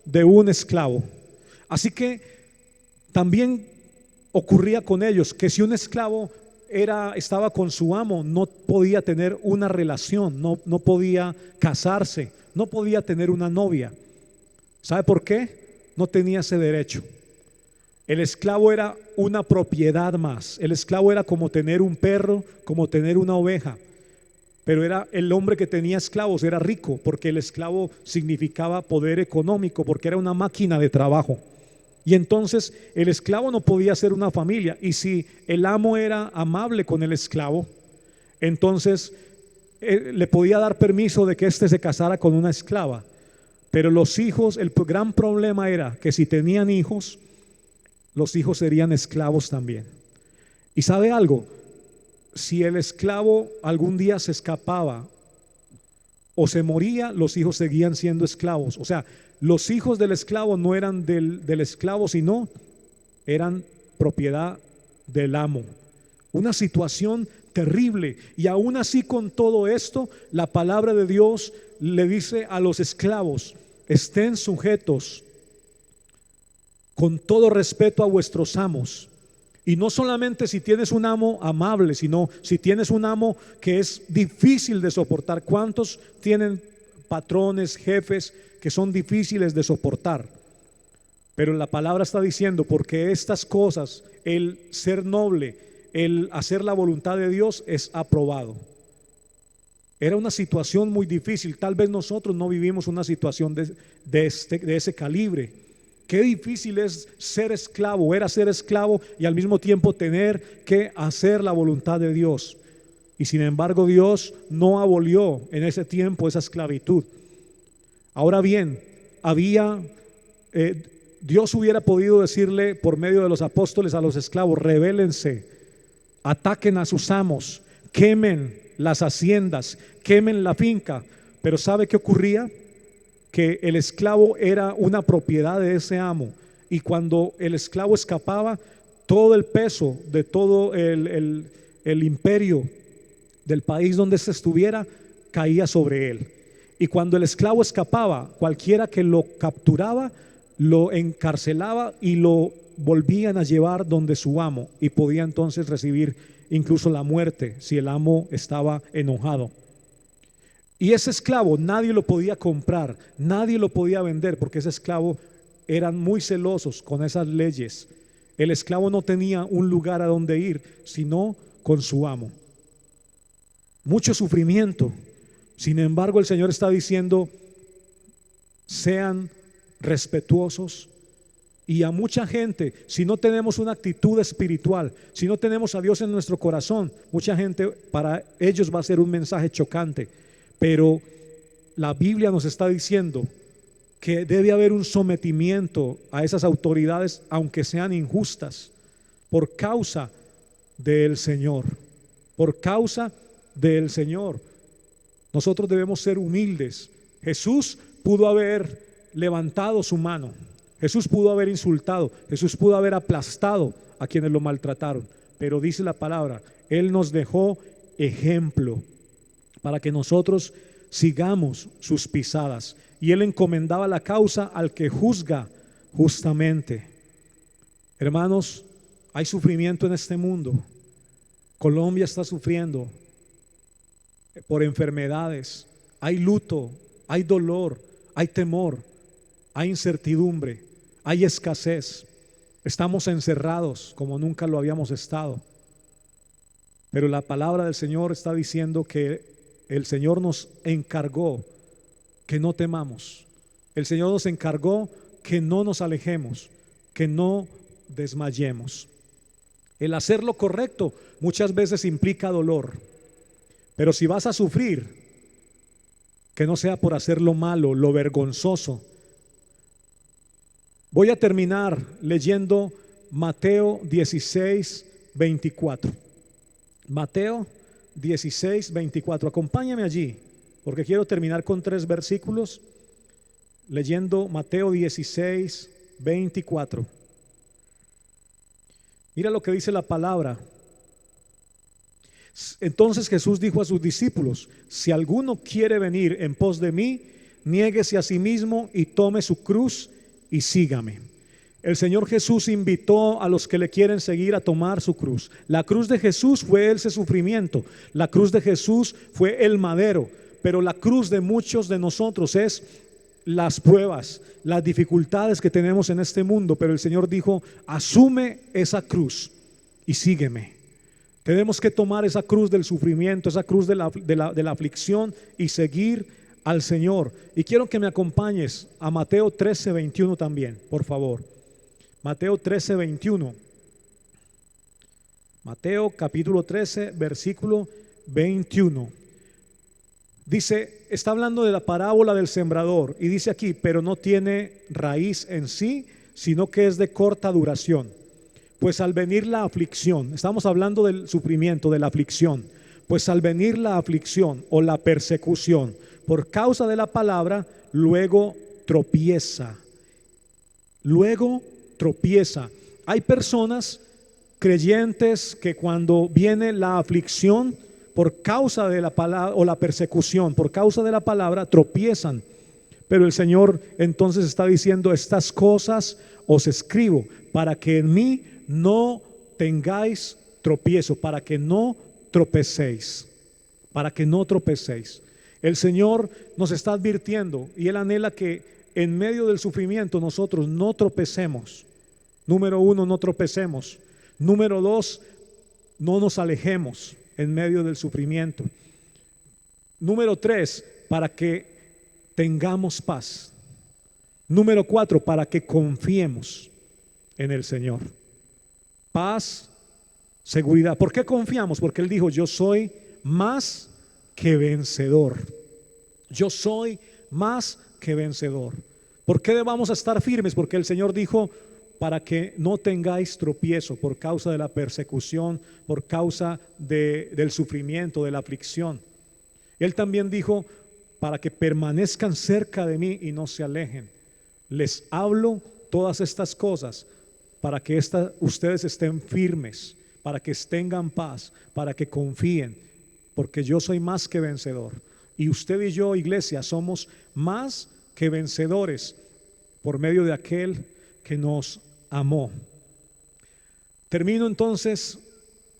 de un esclavo. Así que también ocurría con ellos que si un esclavo estaba con su amo, no podía tener una relación, no podía casarse, no podía tener una novia. ¿Sabe por qué? No tenía ese derecho. El esclavo era una propiedad más. El esclavo era como tener un perro, como tener una oveja. Pero era el hombre que tenía esclavos, era rico, porque el esclavo significaba poder económico, porque era una máquina de trabajo. Y entonces el esclavo no podía ser una familia. Y si el amo era amable con el esclavo, entonces le podía dar permiso de que éste se casara con una esclava. Pero los hijos, el gran problema era que si tenían hijos, los hijos serían esclavos también. ¿Y sabe algo? Si el esclavo algún día se escapaba o se moría, los hijos seguían siendo esclavos. O sea, los hijos del esclavo no eran del esclavo, sino eran propiedad del amo. Una situación terrible. Y aún así, con todo esto, la palabra de Dios le dice a los esclavos: estén sujetos con todo respeto a vuestros amos. Y no solamente si tienes un amo amable, sino si tienes un amo que es difícil de soportar. ¿Cuántos tienen patrones, jefes que son difíciles de soportar? Pero la palabra está diciendo, porque estas cosas, el ser noble, el hacer la voluntad de Dios, es aprobado. Era una situación muy difícil. Tal vez nosotros no vivimos una situación de ese calibre. Qué difícil es ser esclavo, era ser esclavo y al mismo tiempo tener que hacer la voluntad de Dios. Y sin embargo, Dios no abolió en ese tiempo esa esclavitud. Ahora bien, Dios hubiera podido decirle por medio de los apóstoles a los esclavos: rebélense, ataquen a sus amos, quemen las haciendas, quemen la finca. Pero ¿sabe qué ocurría? Que el esclavo era una propiedad de ese amo, y cuando el esclavo escapaba, todo el peso de todo el imperio del país donde se estuviera caía sobre él. Y cuando el esclavo escapaba, cualquiera que lo capturaba lo encarcelaba y lo volvían a llevar donde su amo, y podía entonces recibir incluso la muerte si el amo estaba enojado. Y ese esclavo nadie lo podía comprar, nadie lo podía vender, porque ese esclavo eran muy celosos con esas leyes. El esclavo no tenía un lugar a donde ir, sino con su amo. Mucho sufrimiento. Sin embargo, el Señor está diciendo: sean respetuosos. Y a mucha gente, si no tenemos una actitud espiritual, si no tenemos a Dios en nuestro corazón, mucha gente, para ellos va a ser un mensaje chocante. Pero la Biblia nos está diciendo que debe haber un sometimiento a esas autoridades, aunque sean injustas, por causa del Señor. Por causa del Señor. Nosotros debemos ser humildes. Jesús pudo haber levantado su mano, Jesús pudo haber insultado, Jesús pudo haber aplastado a quienes lo maltrataron, pero dice la palabra: Él nos dejó ejemplo para que nosotros sigamos sus pisadas. Y él encomendaba la causa al que juzga justamente. Hermanos, hay sufrimiento en este mundo. Colombia está sufriendo por enfermedades, hay luto, hay dolor, hay temor, hay incertidumbre, hay escasez. Estamos encerrados como nunca lo habíamos estado. Pero la palabra del Señor está diciendo que el Señor nos encargó que no temamos. El Señor nos encargó que no nos alejemos, que no desmayemos. El hacer lo correcto muchas veces implica dolor, pero si vas a sufrir, que no sea por hacer lo malo, lo vergonzoso. Voy a terminar leyendo Mateo 16, 24. Mateo 16, 24. Acompáñame allí, porque quiero terminar con 3 versículos leyendo Mateo 16, 24. Mira lo que dice la palabra. Entonces Jesús dijo a sus discípulos: si alguno quiere venir en pos de mí, niéguese a sí mismo y tome su cruz y sígame. El Señor Jesús invitó a los que le quieren seguir a tomar su cruz. La cruz de Jesús fue ese sufrimiento. La cruz de Jesús fue el madero. Pero la cruz de muchos de nosotros es las pruebas, las dificultades que tenemos en este mundo. Pero el Señor dijo: asume esa cruz y sígueme. Tenemos que tomar esa cruz del sufrimiento, esa cruz de la aflicción y seguir al Señor. Y quiero que me acompañes a Mateo 13, 21 también, por favor. Mateo 13, 21. Mateo capítulo 13, versículo 21. Dice, está hablando de la parábola del sembrador y dice aquí: pero no tiene raíz en sí, sino que es de corta duración. Pues al venir la aflicción, estamos hablando del sufrimiento, de la aflicción. Pues al venir la aflicción o la persecución por causa de la palabra, luego tropieza. Luego tropieza. Hay personas creyentes que cuando viene la aflicción por causa de la palabra o la persecución por causa de la palabra, tropiezan. Pero el Señor entonces está diciendo: estas cosas os escribo para que en mí no tengáis tropiezo, para que no tropecéis, para que no tropecéis. El Señor nos está advirtiendo y Él anhela que en medio del sufrimiento nosotros no tropecemos. Número 1, no tropecemos. Número 2, no nos alejemos en medio del sufrimiento. Número 3, para que tengamos paz. Número 4, para que confiemos en el Señor. Paz, seguridad. ¿Por qué confiamos? Porque Él dijo: yo soy más que vencedor. Yo soy más que vencedor. ¿Por qué debamos estar firmes? Porque el Señor dijo: para que no tengáis tropiezo por causa de la persecución, por causa del sufrimiento, de la aflicción. Él también dijo: para que permanezcan cerca de mí y no se alejen. Les hablo todas estas cosas para que ustedes estén firmes, para que tengan paz, para que confíen, porque yo soy más que vencedor. Y usted y yo, iglesia, somos más que vencedores por medio de aquel que nos amó. Termino entonces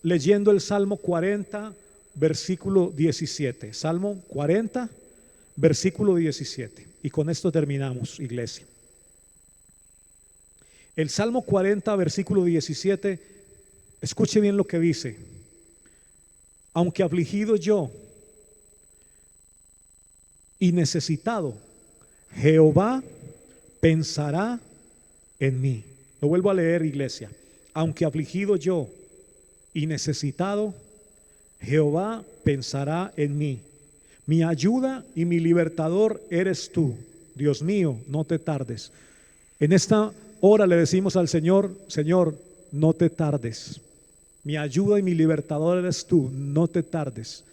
leyendo el Salmo 40, versículo 17. Salmo 40, versículo 17. Y con esto terminamos, iglesia. El Salmo 40, versículo 17, escuche bien lo que dice: aunque afligido yo y necesitado, Jehová pensará en mí. Lo vuelvo a leer, iglesia. Aunque afligido yo y necesitado, Jehová pensará en mí. Mi ayuda y mi libertador eres tú. Dios mío, no te tardes. En esta hora le decimos al Señor: Señor, no te tardes. Mi ayuda y mi libertador eres tú, no te tardes.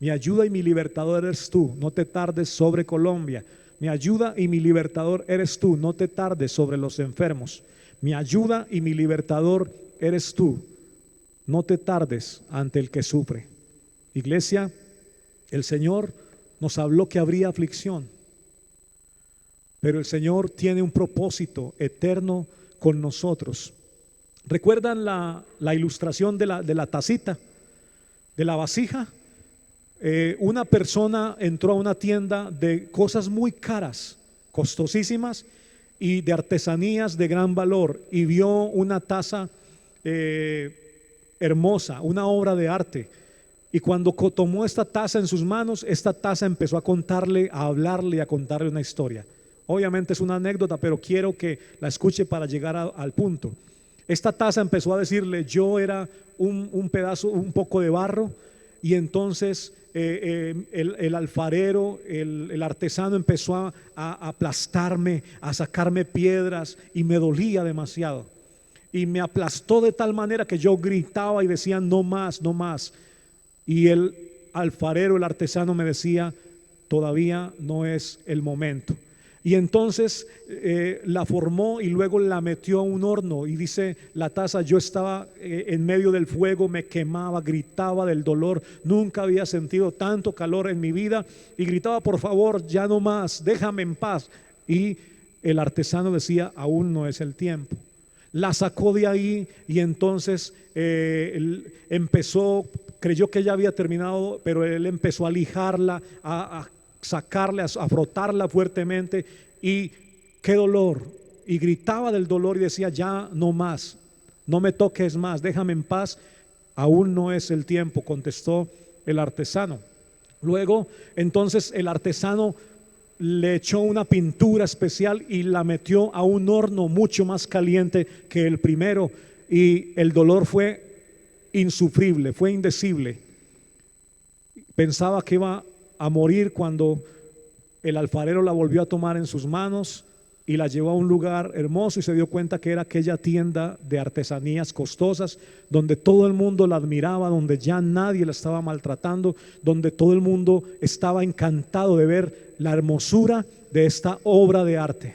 Mi ayuda y mi libertador eres tú, no te tardes sobre Colombia. Mi ayuda y mi libertador eres tú, no te tardes sobre los enfermos. Mi ayuda y mi libertador eres tú, no te tardes ante el que sufre. Iglesia, el Señor nos habló que habría aflicción, pero el Señor tiene un propósito eterno con nosotros. ¿Recuerdan la ilustración de la tacita, de la vasija? Una persona entró a una tienda de cosas muy caras, costosísimas, y de artesanías de gran valor, y vio una taza hermosa, una obra de arte. Y cuando tomó esta taza en sus manos, esta taza empezó a contarle, a hablarle, a contarle una historia. Obviamente es una anécdota, pero quiero que la escuche para llegar al punto. Esta taza empezó a decirle: yo era un pedazo, un poco de barro, y entonces el alfarero, el artesano empezó a aplastarme, a sacarme piedras, y me dolía demasiado. Y me aplastó de tal manera que yo gritaba y decía: no más, no más. Y el alfarero, el artesano, me decía: todavía no es el momento. Y entonces la formó y luego la metió a un horno. Y dice la taza: yo estaba en medio del fuego, me quemaba, gritaba del dolor, nunca había sentido tanto calor en mi vida, y gritaba: por favor, ya no más, déjame en paz. Y el artesano decía: aún no es el tiempo. La sacó de ahí, y entonces él empezó, creyó que ya había terminado, pero él empezó a lijarla, a sacarla, a frotarla fuertemente, y qué dolor, y gritaba del dolor y decía: ya no más, no me toques más, déjame en paz, aún no es el tiempo, contestó el artesano. Luego entonces el artesano le echó una pintura especial y la metió a un horno mucho más caliente que el primero, y el dolor fue insufrible, fue indecible. Pensaba que iba a morir cuando el alfarero la volvió a tomar en sus manos y la llevó a un lugar hermoso, y se dio cuenta que era aquella tienda de artesanías costosas donde todo el mundo la admiraba, donde ya nadie la estaba maltratando, donde todo el mundo estaba encantado de ver la hermosura de esta obra de arte.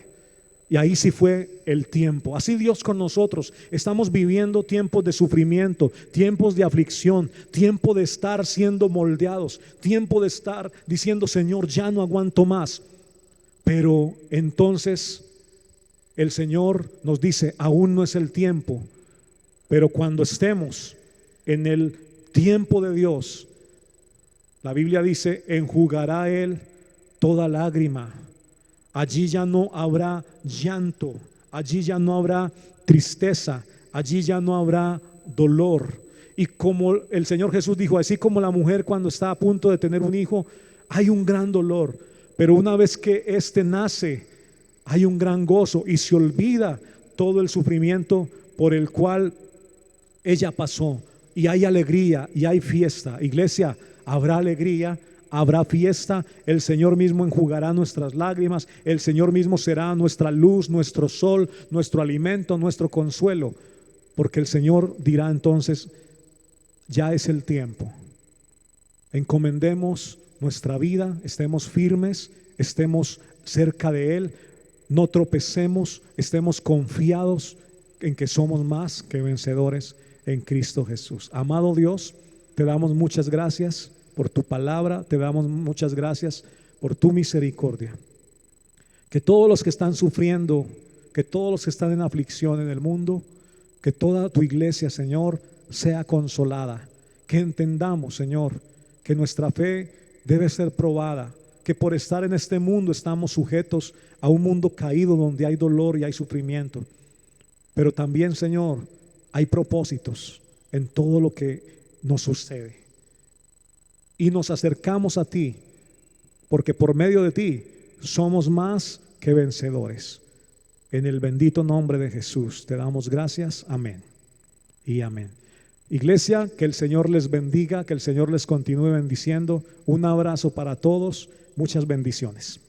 Y ahí sí fue el tiempo. Así Dios con nosotros. Estamos viviendo tiempos de sufrimiento, tiempos de aflicción, tiempo de estar siendo moldeados, tiempo de estar diciendo: Señor, ya no aguanto más. Pero entonces el Señor nos dice: aún no es el tiempo. Pero cuando estemos en el tiempo de Dios, la Biblia dice: enjugará Él toda lágrima. Allí ya no habrá llanto, allí ya no habrá tristeza, allí ya no habrá dolor. Y como el Señor Jesús dijo, así como la mujer cuando está a punto de tener un hijo, hay un gran dolor, pero una vez que éste nace, hay un gran gozo, y se olvida todo el sufrimiento por el cual ella pasó, y hay alegría y hay fiesta. Iglesia, habrá alegría, habrá fiesta, el Señor mismo enjugará nuestras lágrimas, el Señor mismo será nuestra luz, nuestro sol, nuestro alimento, nuestro consuelo, porque el Señor dirá entonces: ya es el tiempo. Encomendemos nuestra vida, estemos firmes, estemos cerca de Él, no tropecemos, estemos confiados en que somos más que vencedores en Cristo Jesús. Amado Dios, te damos muchas gracias por tu palabra, te damos muchas gracias por tu misericordia. Que todos los que están sufriendo, que todos los que están en aflicción en el mundo, que toda tu iglesia, Señor, sea consolada. Que entendamos, Señor, que nuestra fe debe ser probada, que por estar en este mundo estamos sujetos a un mundo caído donde hay dolor y hay sufrimiento. Pero también, Señor, hay propósitos en todo lo que nos sucede. Y nos acercamos a ti, porque por medio de ti somos más que vencedores. En el bendito nombre de Jesús te damos gracias. Amén y amén. Iglesia, que el Señor les bendiga, que el Señor les continúe bendiciendo. Un abrazo para todos, muchas bendiciones.